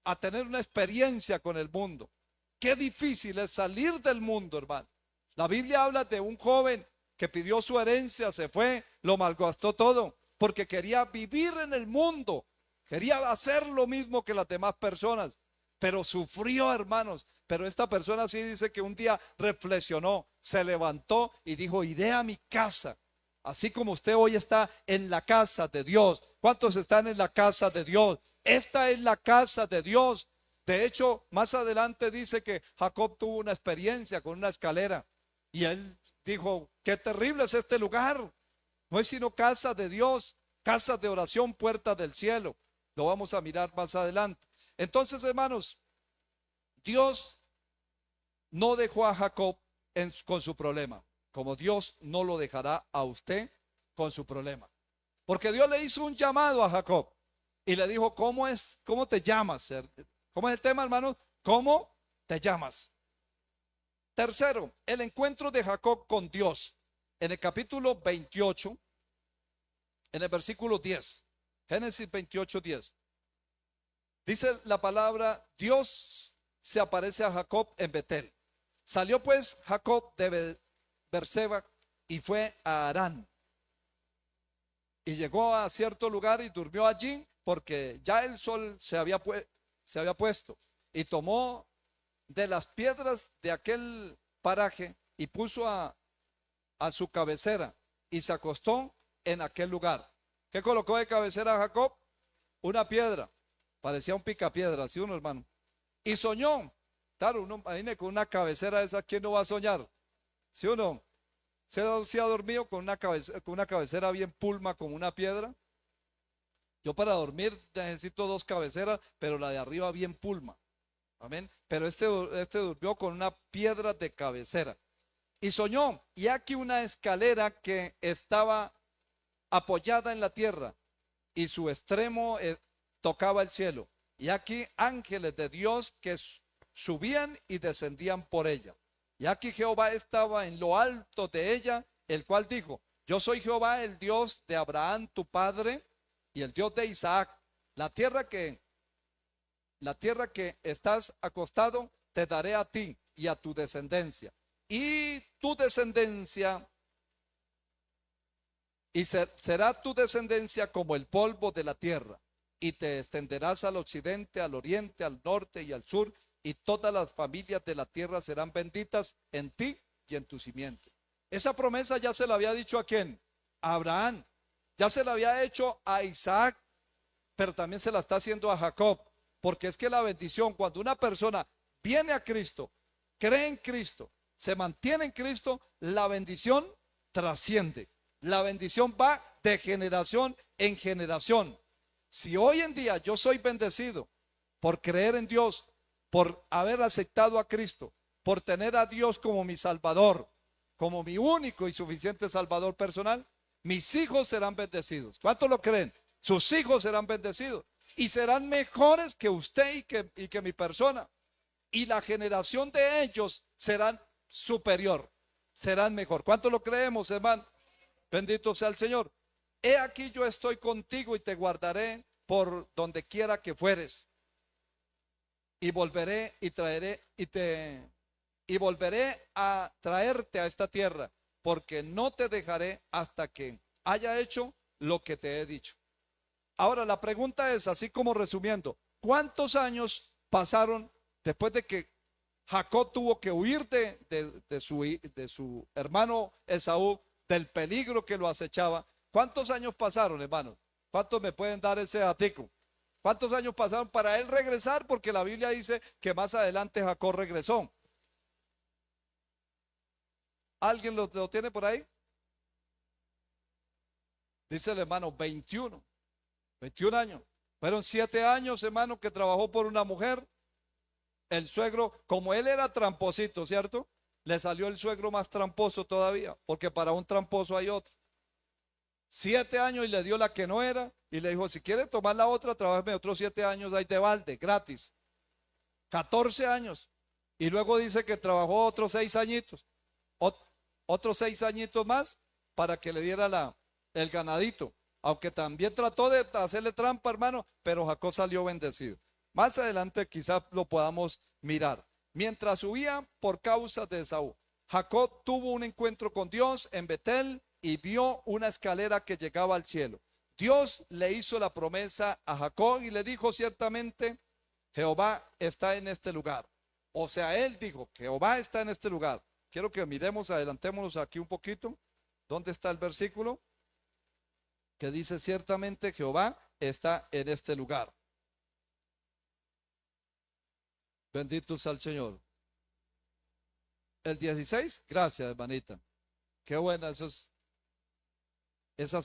a tener una experiencia con el mundo. Qué difícil es salir del mundo, hermano. La Biblia habla de un joven que pidió su herencia, se fue, lo malgastó todo, porque quería vivir en el mundo, quería hacer lo mismo que las demás personas, pero sufrió, hermanos. Pero esta persona sí dice que un día reflexionó, se levantó y dijo: iré a mi casa. Así como usted hoy está en la casa de Dios. ¿Cuántos están en la casa de Dios? Esta es la casa de Dios. De hecho, más adelante dice que Jacob tuvo una experiencia con una escalera y él dijo: qué terrible es este lugar. No es sino casa de Dios, casa de oración, puerta del cielo. Lo vamos a mirar más adelante. Entonces, hermanos, Dios no dejó a Jacob con su problema, como Dios no lo dejará a usted con su problema. Porque Dios le hizo un llamado a Jacob y le dijo: ¿cómo te llamas? ¿Cómo es el tema, hermanos? ¿Cómo te llamas? Tercero, el encuentro de Jacob con Dios. En el capítulo 28, en el versículo 10, Génesis 28, 10. Dice la palabra: Dios se aparece a Jacob en Betel. Salió pues Jacob de Berseba y fue a Harán. Y llegó a cierto lugar y durmió allí, porque ya el sol se había puesto. Y tomó de las piedras de aquel paraje y puso a su cabecera y se acostó en aquel lugar. ¿Qué colocó de cabecera a Jacob? Una piedra. Parecía un picapiedra, ¿sí uno, hermano? Y soñó. Claro, uno imagine con una cabecera esa, ¿quién no va a soñar? ¿Sí o no? ¿Se ha dormido con una cabecera bien pulma como una piedra? Yo para dormir necesito dos cabeceras, pero la de arriba bien pulma. Amén. Pero este durmió con una piedra de cabecera. Y soñó, y aquí una escalera que estaba apoyada en la tierra, y su extremo tocaba el cielo. Y aquí ángeles de Dios que subían y descendían por ella. Y aquí Jehová estaba en lo alto de ella, el cual dijo: yo soy Jehová, el Dios de Abraham tu padre y el Dios de Isaac. La tierra que estás acostado te daré a ti y a tu descendencia. Y tu descendencia, será tu descendencia como el polvo de la tierra. Y te extenderás al occidente, al oriente, al norte y al sur, y todas las familias de la tierra serán benditas en ti y en tu simiente. Esa promesa ya se la había dicho ¿a quién? A Abraham. Ya se la había hecho a Isaac, pero también se la está haciendo a Jacob. Porque es que la bendición, cuando una persona viene a Cristo, cree en Cristo, se mantiene en Cristo, la bendición trasciende. La bendición va de generación en generación. Si hoy en día yo soy bendecido por creer en Dios, por haber aceptado a Cristo, por tener a Dios como mi Salvador, como mi único y suficiente Salvador personal, mis hijos serán bendecidos. ¿Cuántos lo creen? Sus hijos serán bendecidos y serán mejores que usted y que mi persona. Y la generación de ellos será superior. serán mejor. ¿Cuánto lo creemos, hermano? Bendito sea el Señor. He aquí yo estoy contigo y te guardaré por donde quiera que fueres. Y volveré y traeré y volveré a traerte a esta tierra, porque no te dejaré hasta que haya hecho lo que te he dicho. Ahora la pregunta es, así como resumiendo, ¿cuántos años pasaron después de que Jacob tuvo que huir de su hermano Esaú, del peligro que lo acechaba? ¿Cuántos años pasaron, hermanos? ¿Cuántos me pueden dar ese datico? ¿Cuántos años pasaron para él regresar? Porque la Biblia dice que más adelante Jacob regresó. ¿Alguien lo tiene por ahí? Dice el hermano 21 años. Fueron 7 años, hermano, que trabajó por una mujer. El suegro, como él era tramposito, ¿cierto? Le salió el suegro más tramposo todavía, porque para un tramposo hay otro. 7 años y le dio la que no era y le dijo, si quiere tomar la otra, trabájeme otros 7 años ahí de balde, gratis. 14 años. Y luego dice que trabajó otros 6 añitos, otros 6 añitos más para que le diera el ganadito. Aunque también trató de hacerle trampa, hermano, pero Jacob salió bendecido. Más adelante quizás lo podamos mirar. Mientras huía por causa de Esaú, Jacob tuvo un encuentro con Dios en Betel y vio una escalera que llegaba al cielo. Dios le hizo la promesa a Jacob y le dijo, ciertamente Jehová está en este lugar. O sea, él dijo, Jehová está en este lugar. Quiero que miremos, adelantémonos aquí un poquito. ¿Dónde está el versículo? Que dice, ciertamente Jehová está en este lugar. Bendito sea el Señor. El 16, gracias, hermanita. Qué buena esas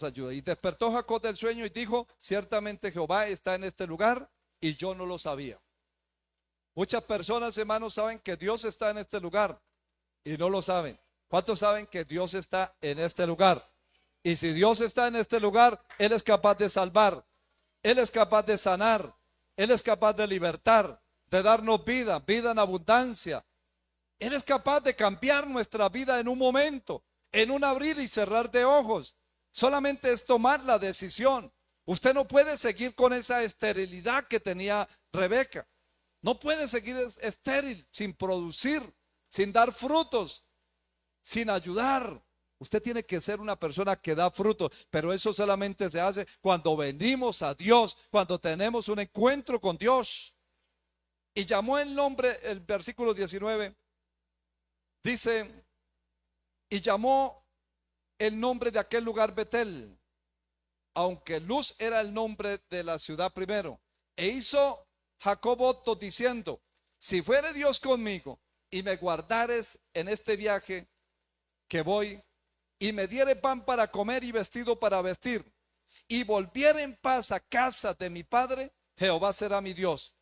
ayudas. Y despertó Jacob del sueño y dijo, ciertamente Jehová está en este lugar y yo no lo sabía. Muchas personas, hermanos, saben que Dios está en este lugar y no lo saben. ¿Cuántos saben que Dios está en este lugar? Y si Dios está en este lugar, Él es capaz de salvar, Él es capaz de sanar, Él es capaz de libertar, de darnos vida, vida en abundancia. Él es capaz de cambiar nuestra vida en un momento, en un abrir y cerrar de ojos. Solamente es tomar la decisión. Usted no puede seguir con esa esterilidad que tenía Rebeca. No puede seguir estéril, sin producir, sin dar frutos, sin ayudar. Usted tiene que ser una persona que da frutos, pero eso solamente se hace cuando venimos a Dios, cuando tenemos un encuentro con Dios. Y llamó el nombre, el versículo 19, dice, y llamó el nombre de aquel lugar Betel, aunque Luz era el nombre de la ciudad primero. E hizo Jacob voto diciendo, si fuere Dios conmigo y me guardares en este viaje que voy, y me diere pan para comer y vestido para vestir, y volviere en paz a casa de mi padre, Jehová será mi Dios.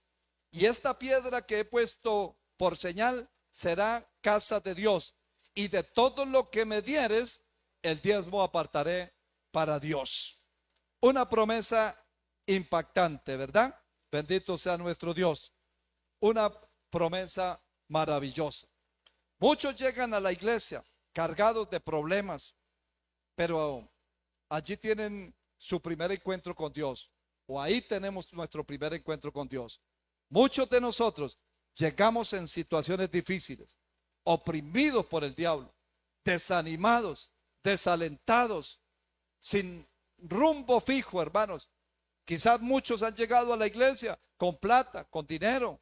Y esta piedra que he puesto por señal será casa de Dios. Y de todo lo que me dieres, el diezmo apartaré para Dios. Una promesa impactante, ¿verdad? Bendito sea nuestro Dios. Una promesa maravillosa. Muchos llegan a la iglesia cargados de problemas, pero allí tienen su primer encuentro con Dios, o ahí tenemos nuestro primer encuentro con Dios. Muchos de nosotros llegamos en situaciones difíciles, oprimidos por el diablo, desanimados, desalentados, sin rumbo fijo, hermanos. Quizás muchos han llegado a la iglesia con plata, con dinero,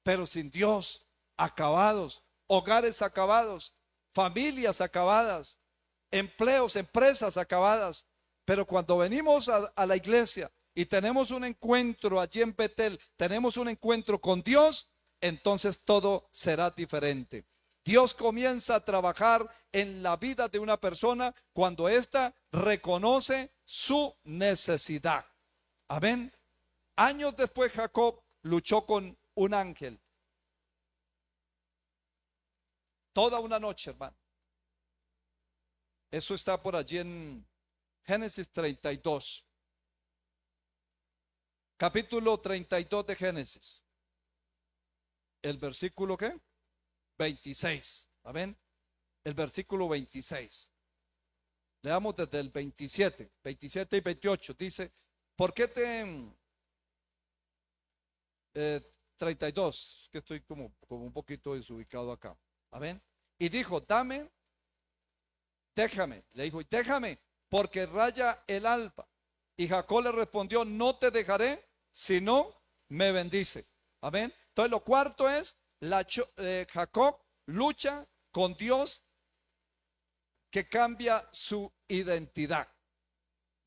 pero sin Dios, acabados, hogares acabados, familias acabadas, empleos, empresas acabadas. Pero cuando venimos a la iglesia y tenemos un encuentro allí en Betel, tenemos un encuentro con Dios, entonces todo será diferente. Dios comienza a trabajar en la vida de una persona cuando ésta reconoce su necesidad. Amén. Años después Jacob luchó con un ángel. Toda una noche, hermano. Eso está por allí en Génesis 32. Capítulo 32 de Génesis. El versículo ¿qué? 26. Amén. el versículo 26. Leamos desde el 27 y 28. Dice, ¿por qué 32, que estoy como un poquito desubicado acá. Amén. Y dijo, déjame. Le dijo, déjame, porque raya el alba. Y Jacob le respondió, no te dejaré, si no me bendice. Amén. Entonces lo cuarto es, Jacob lucha con Dios que cambia su identidad.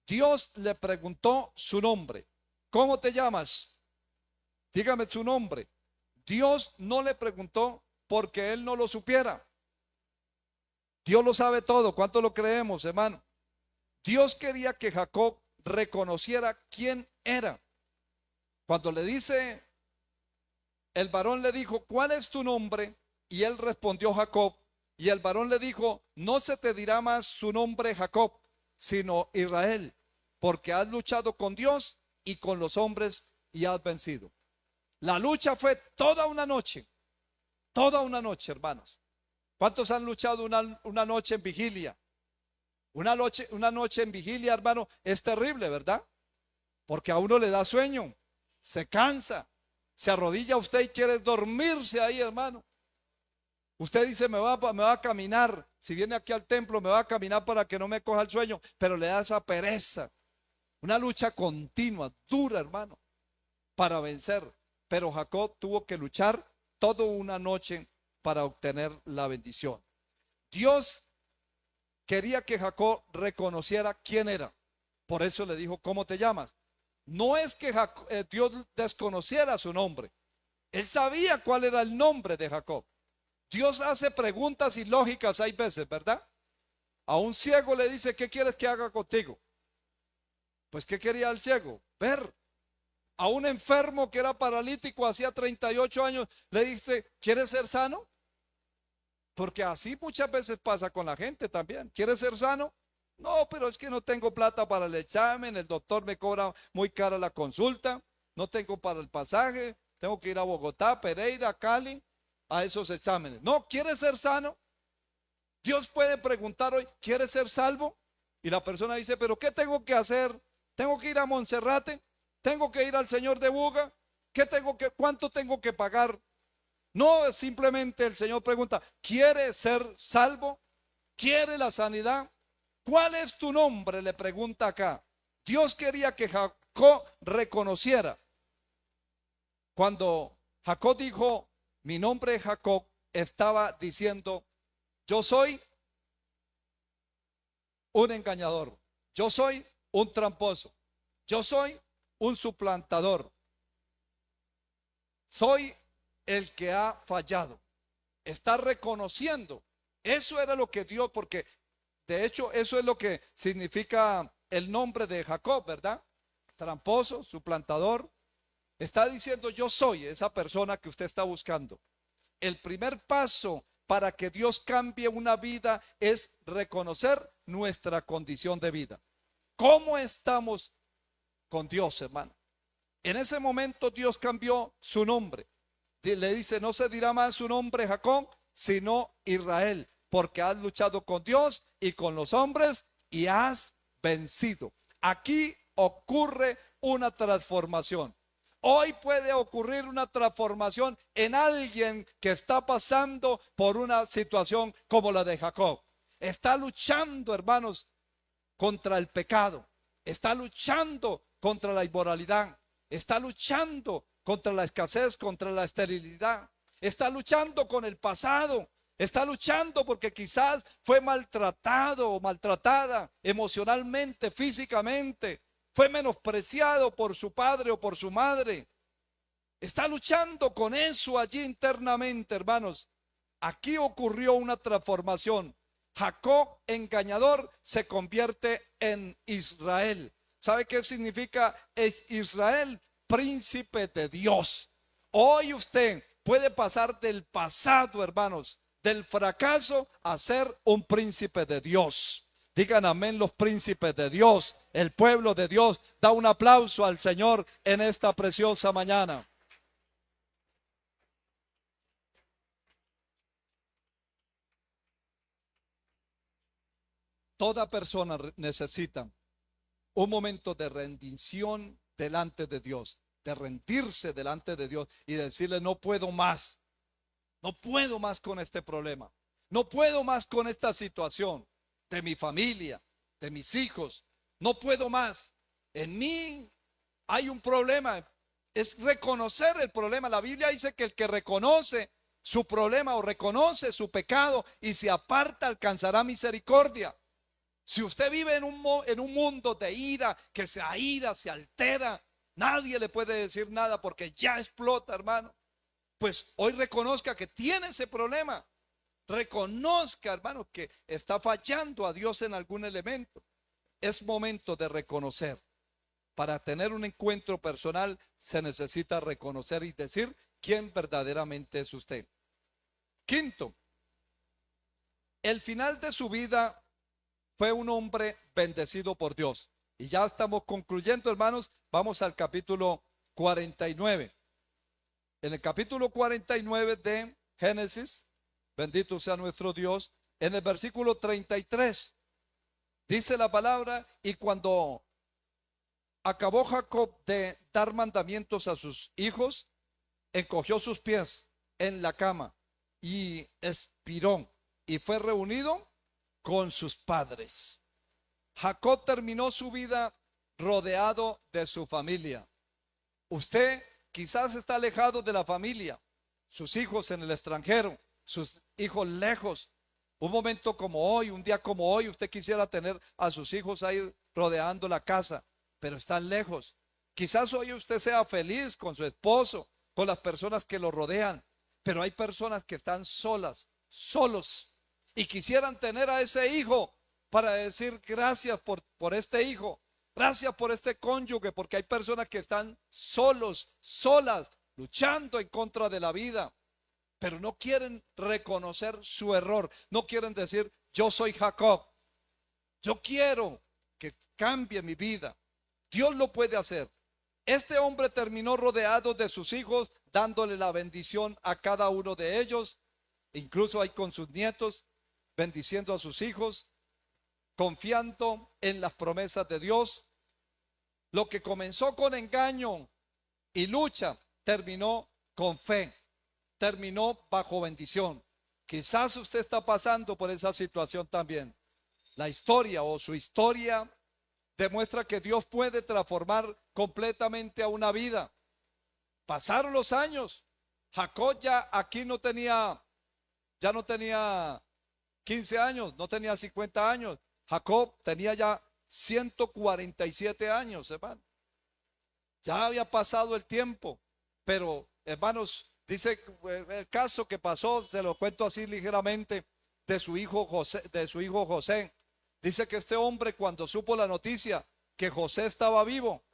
Dios le preguntó su nombre. ¿Cómo te llamas? Dígame su nombre. Dios no le preguntó porque él no lo supiera. Dios lo sabe todo. ¿Cuánto lo creemos, hermano? Dios quería que Jacob reconociera quién era. Cuando le dice, el varón le dijo, ¿cuál es tu nombre? Y él respondió, Jacob. Y el varón le dijo, no se te dirá más su nombre Jacob, sino Israel, porque has luchado con Dios y con los hombres y has vencido. La lucha fue toda una noche, hermanos. ¿Cuántos han luchado una noche en vigilia? Una noche en vigilia, hermano, es terrible, ¿verdad? Porque a uno le da sueño, se cansa, se arrodilla usted y quiere dormirse ahí, hermano. Usted dice, me va a caminar, si viene aquí al templo, me va a caminar para que no me coja el sueño, pero le da esa pereza. Una lucha continua, dura, hermano, para vencer. Pero Jacob tuvo que luchar toda una noche para obtener la bendición. Dios quería que Jacob reconociera quién era. Por eso le dijo, ¿cómo te llamas? No es que Dios desconociera su nombre. Él sabía cuál era el nombre de Jacob. Dios hace preguntas ilógicas hay veces, ¿verdad? A un ciego le dice, ¿qué quieres que haga contigo? Pues, ¿qué quería el ciego? Ver. A un enfermo que era paralítico hacía 38 años, le dice, ¿quieres ser sano? Porque así muchas veces pasa con la gente también. ¿Quieres ser sano? No, pero es que no tengo plata para el examen, el doctor me cobra muy cara la consulta, no tengo para el pasaje, tengo que ir a Bogotá, Pereira, Cali, a esos exámenes. No, ¿quieres ser sano? Dios puede preguntar hoy, ¿quieres ser salvo? Y la persona dice, ¿pero qué tengo que hacer? ¿Tengo que ir a Monserrate? ¿Tengo que ir al Señor de Buga? ¿Cuánto tengo que pagar? No, simplemente el Señor pregunta, ¿quiere ser salvo? ¿Quiere la sanidad? ¿Cuál es tu nombre? Le pregunta acá. Dios quería que Jacob reconociera. Cuando Jacob dijo, mi nombre es Jacob, estaba diciendo, yo soy un engañador, yo soy un tramposo, yo soy un suplantador, soy el que ha fallado. Está reconociendo. Eso era lo que Dios, porque de hecho eso es lo que significa el nombre de Jacob, ¿verdad? Tramposo, suplantador. Está diciendo, yo soy esa persona que usted está buscando. El primer paso para que Dios cambie una vida es reconocer nuestra condición de vida. ¿Cómo estamos con Dios, hermano? En ese momento Dios cambió su nombre. Le dice, no se dirá más su nombre Jacob, sino Israel, porque has luchado con Dios y con los hombres y has vencido. Aquí ocurre una transformación. Hoy puede ocurrir una transformación en alguien que está pasando por una situación como la de Jacob. Está luchando, hermanos, contra el pecado. Está luchando contra la inmoralidad. Está luchando contra la escasez, contra la esterilidad. Está luchando con el pasado. Está luchando porque quizás fue maltratado o maltratada emocionalmente, físicamente. Fue menospreciado por su padre o por su madre. Está luchando con eso allí internamente, hermanos. Aquí ocurrió una transformación. Jacob, engañador, se convierte en Israel. ¿Sabe qué significa Israel? Príncipe de Dios. Hoy usted puede pasar del pasado, hermanos, del fracaso a ser un príncipe de Dios. Digan amén los príncipes de Dios, el pueblo de Dios. Da un aplauso al Señor en esta preciosa mañana. Toda persona necesita un momento de rendición delante de Dios, de rendirse delante de Dios y decirle: no puedo más, no puedo más con este problema, no puedo más con esta situación de mi familia, de mis hijos, no puedo más. En mí hay un problema. Es reconocer el problema. La Biblia dice que el que reconoce su problema o reconoce su pecado y se aparta alcanzará misericordia. Si usted vive en un mundo de ira, que se aira, se altera, nadie le puede decir nada porque ya explota, hermano. Pues hoy reconozca que tiene ese problema. Reconozca, hermano, que está fallando a Dios en algún elemento. Es momento de reconocer. Para tener un encuentro personal se necesita reconocer y decir quién verdaderamente es usted. Quinto, el final de su vida fue un hombre bendecido por Dios. Y ya estamos concluyendo, hermanos. Vamos al capítulo 49. En el capítulo 49 de Génesis, bendito sea nuestro Dios, en el versículo 33, dice la palabra: y cuando acabó Jacob de dar mandamientos a sus hijos, encogió sus pies en la cama y expiró, y fue reunido con sus padres. Jacob terminó su vida rodeado de su familia. Usted quizás está alejado de la familia, sus hijos en el extranjero, sus hijos lejos. Un momento como hoy, un día como hoy, usted quisiera tener a sus hijos ahí rodeando la casa, pero están lejos. Quizás hoy usted sea feliz con su esposo, con las personas que lo rodean, pero hay personas que están solas, solos, y quisieran tener a ese hijo para decir: gracias por este hijo, gracias por este cónyuge, porque hay personas que están solos, solas, luchando en contra de la vida, pero no quieren reconocer su error, no quieren decir: yo soy Jacob, yo quiero que cambie mi vida. Dios lo puede hacer. Este hombre terminó rodeado de sus hijos, dándole la bendición a cada uno de ellos, incluso ahí con sus nietos, bendiciendo a sus hijos, confiando en las promesas de Dios. Lo que comenzó con engaño y lucha, terminó con fe, terminó bajo bendición. Quizás usted está pasando por esa situación también. La historia o su historia demuestra que Dios puede transformar completamente a una vida. Pasaron los años. Jacob ya aquí ya no tenía 15 años, no tenía 50 años. Jacob tenía ya 147 años, hermano. Ya había pasado el tiempo, pero, hermanos, dice el caso que pasó, se lo cuento así ligeramente, de su hijo José. Dice que este hombre, cuando supo la noticia que José estaba vivo,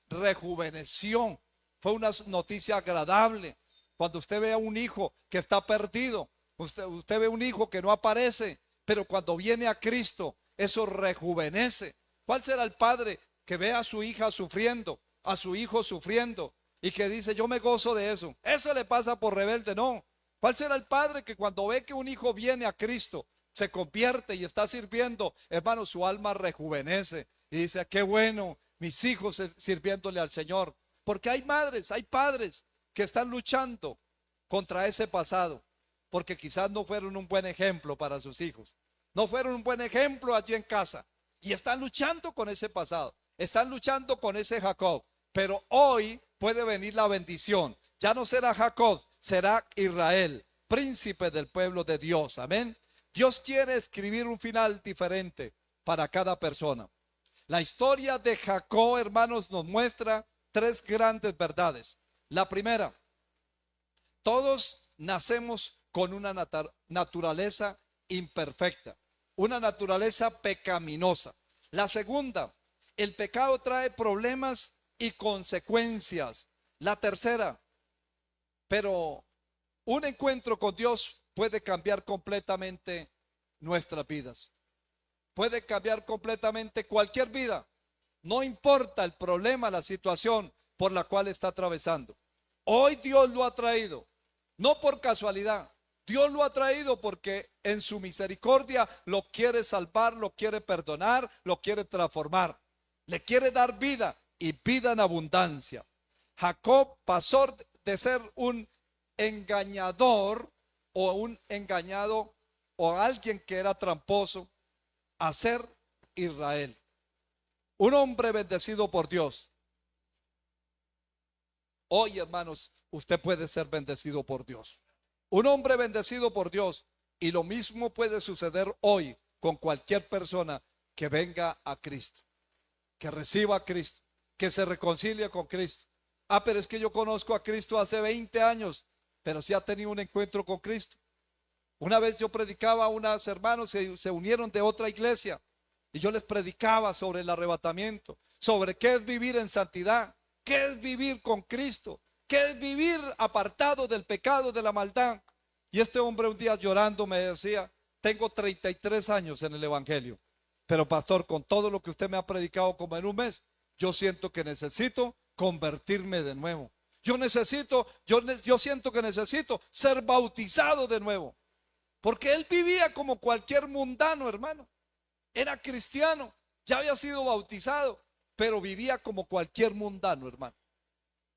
rejuveneció. Fue una noticia agradable. Cuando usted ve a un hijo que está perdido, usted ve un hijo que no aparece, pero cuando viene a Cristo, eso rejuvenece. ¿Cuál será el padre que ve a su hija sufriendo, a su hijo sufriendo, y que dice: yo me gozo de eso? Eso le pasa por rebelde. No. ¿Cuál será el padre que cuando ve que un hijo viene a Cristo, se convierte y está sirviendo, hermano, su alma rejuvenece y dice: qué bueno, mis hijos sirviéndole al Señor? Porque hay madres, hay padres que están luchando contra ese pasado, porque quizás no fueron un buen ejemplo para sus hijos, no fueron un buen ejemplo allí en casa, y están luchando con ese pasado, están luchando con ese Jacob. Pero hoy puede venir la bendición. Ya no será Jacob, será Israel, príncipe del pueblo de Dios. Amén. Dios quiere escribir un final diferente para cada persona. La historia de Jacob, hermanos, nos muestra tres grandes verdades. La primera: todos nacemos con una naturaleza imperfecta, una naturaleza pecaminosa. La segunda: el pecado trae problemas y consecuencias. La tercera: pero un encuentro con Dios puede cambiar completamente nuestras vidas. Puede cambiar completamente cualquier vida. No importa el problema, la situación por la cual está atravesando. Hoy Dios lo ha traído, no por casualidad. Dios lo ha traído porque en su misericordia lo quiere salvar, lo quiere perdonar, lo quiere transformar. Le quiere dar vida y vida en abundancia. Jacob pasó de ser un engañador o un engañado o alguien que era tramposo a ser Israel. Un hombre bendecido por Dios. Hoy, hermanos, usted puede ser bendecido por Dios. Un hombre bendecido por Dios. Y lo mismo puede suceder hoy con cualquier persona que venga a Cristo, que reciba a Cristo, que se reconcilie con Cristo. Ah, pero es que yo conozco a Cristo hace 20 años, pero sí ha tenido un encuentro con Cristo. Una vez yo predicaba a unos hermanos, se unieron de otra iglesia, y yo les predicaba sobre el arrebatamiento, sobre qué es vivir en santidad, qué es vivir con Cristo, qué es vivir apartado del pecado, de la maldad. Y este hombre un día llorando me decía: tengo 33 años en el evangelio, pero pastor, con todo lo que usted me ha predicado como en un mes, yo siento que necesito convertirme de nuevo. Yo siento que necesito ser bautizado de nuevo. Porque él vivía como cualquier mundano, hermano. Era cristiano, ya había sido bautizado, pero vivía como cualquier mundano, hermano.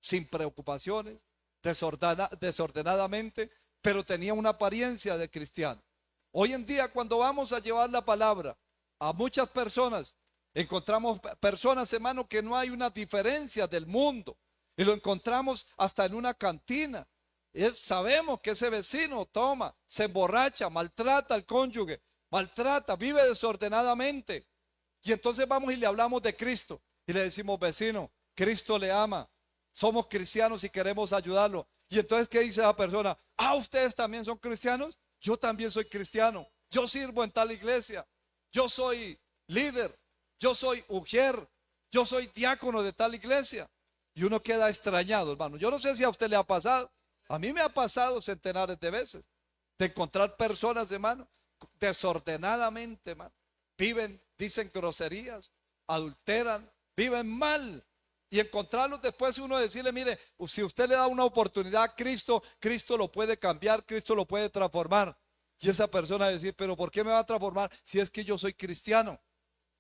Sin preocupaciones, desordenadamente, pero tenía una apariencia de cristiano. Hoy en día, cuando vamos a llevar la palabra a muchas personas, encontramos personas, hermano, que no hay una diferencia del mundo. Y lo encontramos hasta en una cantina. Sabemos que ese vecino toma, se emborracha, maltrata al cónyuge, maltrata, vive desordenadamente. Y entonces vamos y le hablamos de Cristo. Y le decimos: vecino, Cristo le ama. Somos cristianos y queremos ayudarlo. Y entonces, ¿qué dice esa persona? Ah, ¿ustedes también son cristianos? Yo también soy cristiano. Yo sirvo en tal iglesia. Yo soy líder. Yo soy ujier. Yo soy diácono de tal iglesia. Y uno queda extrañado, hermano. Yo no sé si a usted le ha pasado. A mí me ha pasado centenares de veces de encontrar personas, hermano, desordenadamente, hermano. Viven, dicen groserías, adulteran, viven mal. Y encontrarlos después, uno decirle: mire, si usted le da una oportunidad a Cristo, Cristo lo puede cambiar, Cristo lo puede transformar. Y esa persona decir: pero ¿por qué me va a transformar si es que yo soy cristiano?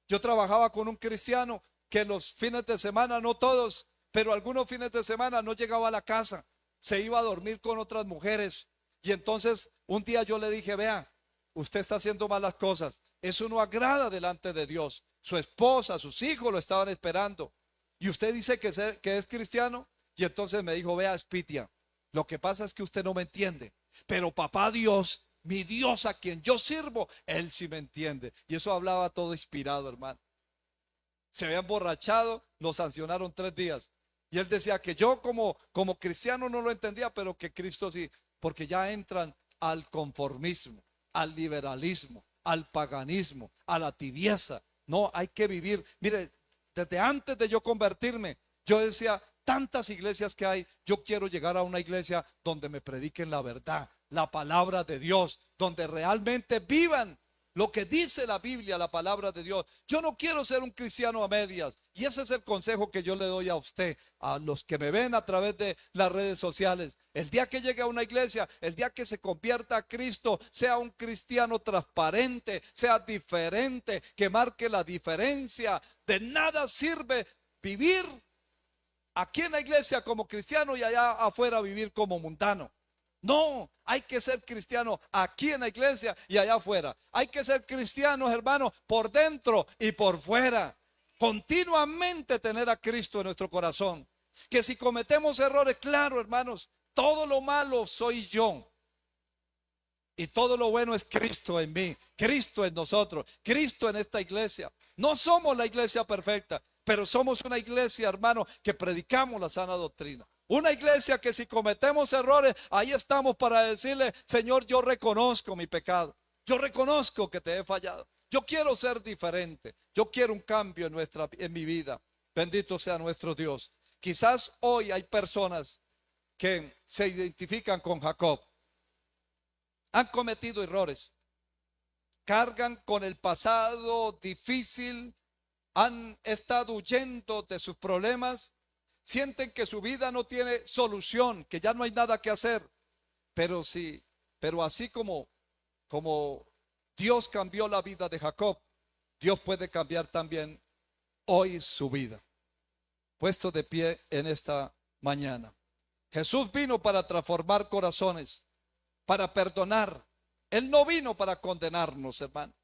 Yo trabajaba con un cristiano que los fines de semana, no todos, pero algunos fines de semana no llegaba a la casa, se iba a dormir con otras mujeres. Y entonces un día yo le dije: vea, usted está haciendo malas cosas, eso no agrada delante de Dios. Su esposa, sus hijos lo estaban esperando, y usted dice que es cristiano. Y entonces me dijo: vea, Spitia, lo que pasa es que usted no me entiende, pero papá Dios, mi Dios a quien yo sirvo, él sí me entiende. Y eso hablaba todo inspirado, hermano. Se había emborrachado, lo sancionaron 3 días. Y él decía que yo como cristiano no lo entendía, pero que Cristo sí, porque ya entran al conformismo, al liberalismo, al paganismo, a la tibieza. No, hay que vivir. Mire, desde antes de yo convertirme, yo decía: tantas iglesias que hay, yo quiero llegar a una iglesia donde me prediquen la verdad, la palabra de Dios, donde realmente vivan lo que dice la Biblia, la palabra de Dios. Yo no quiero ser un cristiano a medias. Y ese es el consejo que yo le doy a usted, a los que me ven a través de las redes sociales. El día que llegue a una iglesia, el día que se convierta a Cristo, sea un cristiano transparente, sea diferente, que marque la diferencia. De nada sirve vivir aquí en la iglesia como cristiano y allá afuera vivir como mundano. No, hay que ser cristiano aquí en la iglesia y allá afuera. Hay que ser cristianos, hermanos, por dentro y por fuera. Continuamente tener a Cristo en nuestro corazón. Que si cometemos errores, claro, hermanos, todo lo malo soy yo. Y todo lo bueno es Cristo en mí, Cristo en nosotros, Cristo en esta iglesia. No somos la iglesia perfecta, pero somos una iglesia, hermano, que predicamos la sana doctrina. Una iglesia que si cometemos errores, ahí estamos para decirle: Señor, yo reconozco mi pecado. Yo reconozco que te he fallado. Yo quiero ser diferente. Yo quiero un cambio en mi vida. Bendito sea nuestro Dios. Quizás hoy hay personas que se identifican con Jacob. Han cometido errores. Cargan con el pasado difícil. Han estado huyendo de sus problemas. Sienten que su vida no tiene solución, que ya no hay nada que hacer. Pero si Pero así como Dios cambió la vida de Jacob, Dios puede cambiar también hoy su vida. Puesto de pie en esta mañana. Jesús vino para transformar corazones, para perdonar. Él no vino para condenarnos, hermano.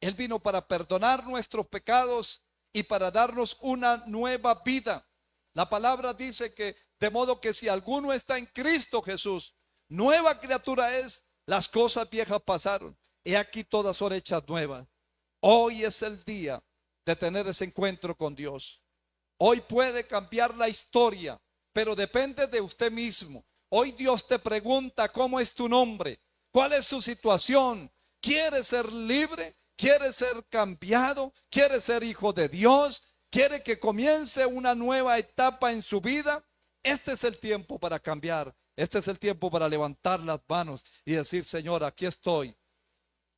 Él vino para perdonar nuestros pecados y para darnos una nueva vida. La palabra dice que de modo que si alguno está en Cristo Jesús, nueva criatura es, las cosas viejas pasaron, y aquí todas son hechas nuevas. Hoy es el día de tener ese encuentro con Dios. Hoy puede cambiar la historia, pero depende de usted mismo. Hoy Dios te pregunta cómo es tu nombre, cuál es su situación. ¿Quiere ser libre? ¿Quiere ser cambiado? ¿Quiere ser hijo de Dios? ¿Quiere que comience una nueva etapa en su vida? Este es el tiempo para cambiar. Este es el tiempo para levantar las manos y decir: Señor, aquí estoy.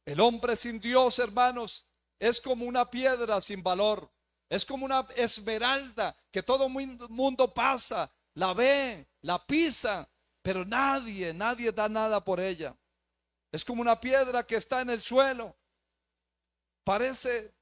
El hombre sin Dios, hermanos, es como una piedra sin valor. Es como una esmeralda que todo mundo pasa, la ve, la pisa, pero nadie da nada por ella. Es como una piedra que está en el suelo. Parece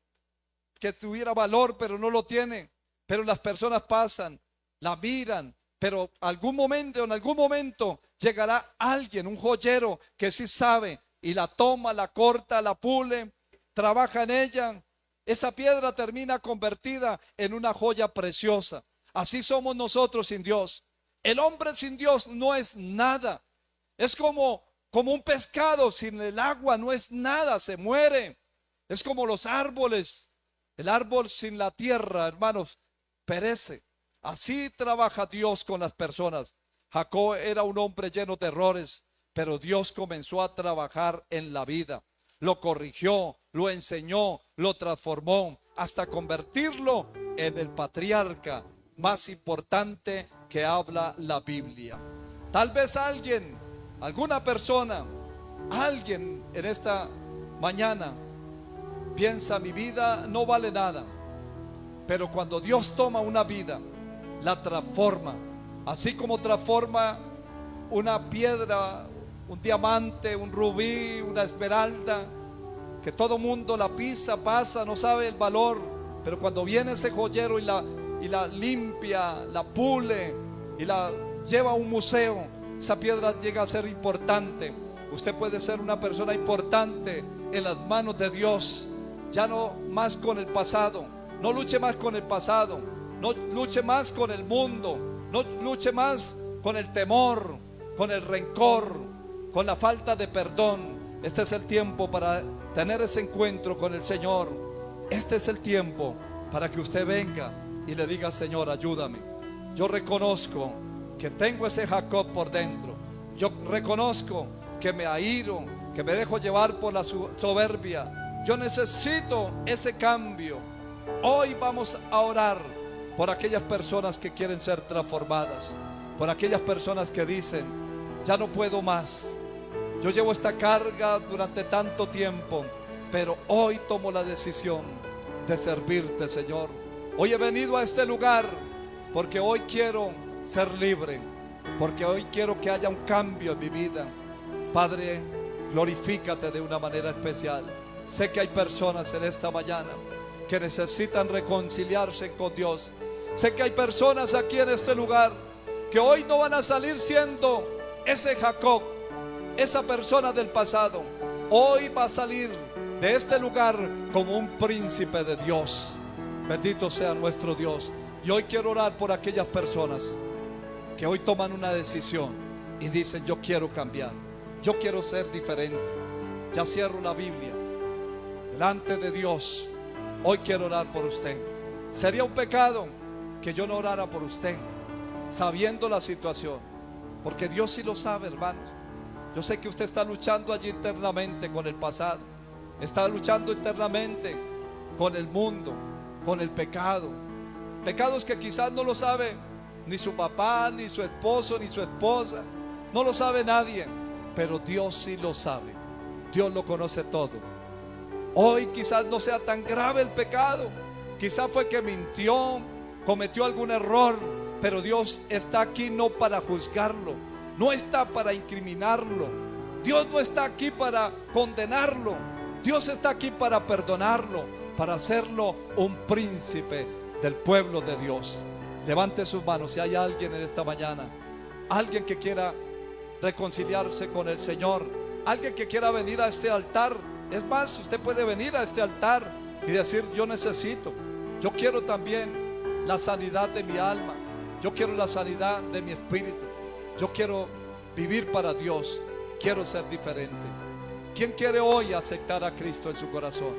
que tuviera valor, pero no lo tiene. Pero las personas pasan, la miran, pero en algún momento llegará alguien, un joyero que sí sabe, y la toma, la corta, la pule, trabaja en ella. Esa piedra termina convertida en una joya preciosa. Así somos nosotros sin Dios. El hombre sin Dios no es nada. Es como un pescado sin el agua, no es nada, se muere. Es como los árboles. El árbol sin la tierra, hermanos, perece. Así trabaja Dios con las personas. Jacob era un hombre lleno de errores, pero Dios comenzó a trabajar en la vida. Lo corrigió, lo enseñó, lo transformó, hasta convertirlo en el patriarca más importante que habla la Biblia. Tal vez alguna persona, alguien en esta mañana piensa: mi vida no vale nada. Pero cuando Dios toma una vida, la transforma, así como transforma una piedra, un diamante, un rubí, una esmeralda, que todo mundo la pisa, pasa, no sabe el valor, pero cuando viene ese joyero y la limpia, la pule y la lleva a un museo, esa piedra llega a ser importante. Usted puede ser una persona importante en las manos de Dios. Ya no más con el pasado. No luche más con el pasado. No luche más con el mundo. No luche más con el temor, con el rencor, con la falta de perdón. Este es el tiempo para tener ese encuentro con el Señor. Este es el tiempo para que usted venga y le diga: Señor, ayúdame. Yo reconozco que tengo ese Jacob por dentro. Yo reconozco que me airo, que me dejo llevar por la soberbia. Yo necesito ese cambio. Hoy vamos a orar por aquellas personas que quieren ser transformadas, por aquellas personas que dicen: ya no puedo más. Yo llevo esta carga durante tanto tiempo, pero hoy tomo la decisión de servirte, Señor. Hoy he venido a este lugar porque hoy quiero ser libre, porque hoy quiero que haya un cambio en mi vida. Padre, glorifícate de una manera especial. Sé que hay personas en esta mañana que necesitan reconciliarse con Dios. Sé que hay personas aquí en este lugar que hoy no van a salir siendo ese Jacob, esa persona del pasado. Hoy va a salir de este lugar como un príncipe de Dios. Bendito sea nuestro Dios. Y hoy quiero orar por aquellas personas que hoy toman una decisión y dicen: yo quiero cambiar, yo quiero ser diferente. Ya cierro la Biblia delante de Dios. Hoy quiero orar por usted. Sería un pecado que yo no orara por usted, sabiendo la situación, porque Dios sí lo sabe, hermanos. Yo sé que usted está luchando allí internamente con el pasado, está luchando internamente con el mundo, con el pecado. Pecados que quizás no lo sabe ni su papá, ni su esposo, ni su esposa. No lo sabe nadie, pero Dios sí lo sabe. Dios lo conoce todo. Hoy quizás no sea tan grave el pecado. Quizás fue que mintió, cometió algún error, pero Dios está aquí no para juzgarlo, no está para incriminarlo. Dios no está aquí para condenarlo. Dios está aquí para perdonarlo, para hacerlo un príncipe del pueblo de Dios. Levante sus manos si hay alguien en esta mañana, alguien que quiera reconciliarse con el Señor, alguien que quiera venir a este altar. Es más, usted puede venir a este altar y decir: yo necesito, yo quiero también la sanidad de mi alma, yo quiero la sanidad de mi espíritu, yo quiero vivir para Dios, quiero ser diferente. ¿Quién quiere hoy aceptar a Cristo en su corazón?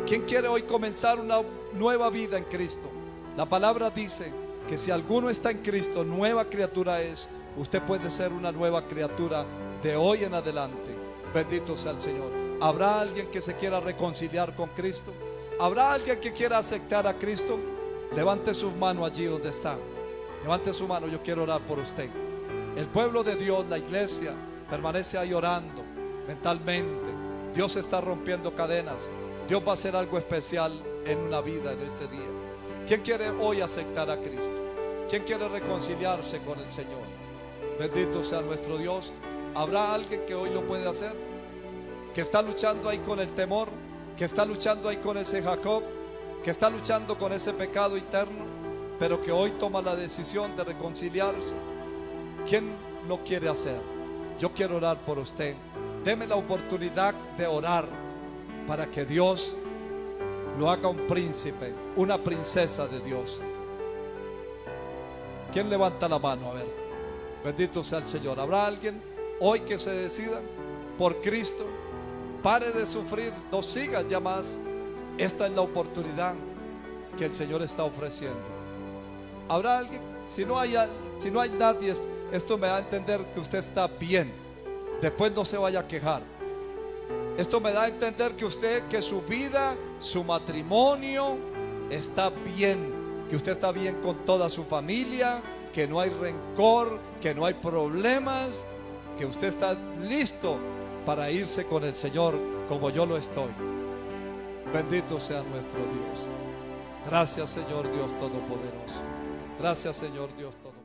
¿Quién quiere hoy comenzar una nueva vida en Cristo? La palabra dice que si alguno está en Cristo, nueva criatura es. Usted puede ser una nueva criatura de hoy en adelante. Bendito sea el Señor. ¿Habrá alguien que se quiera reconciliar con Cristo? ¿Habrá alguien que quiera aceptar a Cristo? Levante sus manos allí donde está. Levante su mano, yo quiero orar por usted. El pueblo de Dios, la iglesia, permanece ahí orando mentalmente. Dios está rompiendo cadenas. Dios va a hacer algo especial en una vida en este día. ¿Quién quiere hoy aceptar a Cristo? ¿Quién quiere reconciliarse con el Señor? Bendito sea nuestro Dios. ¿Habrá alguien que hoy lo puede hacer? Que está luchando ahí con el temor, que está luchando ahí con ese Jacob, que está luchando con ese pecado eterno, pero que hoy toma la decisión de reconciliarse. ¿Quién lo quiere hacer? Yo quiero orar por usted. Deme la oportunidad de orar para que Dios lo haga un príncipe, una princesa de Dios. ¿Quién levanta la mano? A ver. Bendito sea el Señor. ¿Habrá alguien hoy que se decida por Cristo? Pare de sufrir, no sigas ya más. Esta es la oportunidad que el Señor está ofreciendo. ¿Habrá alguien? Si no hay nadie, esto me da a entender que usted está bien. Después no se vaya a quejar. Esto me da a entender que su vida, su matrimonio está bien, que usted está bien con toda su familia, que no hay rencor, que no hay problemas, que usted está listo para irse con el Señor como yo lo estoy. Bendito sea nuestro Dios. Gracias, Señor Dios Todopoderoso. Gracias, Señor Dios Todopoderoso.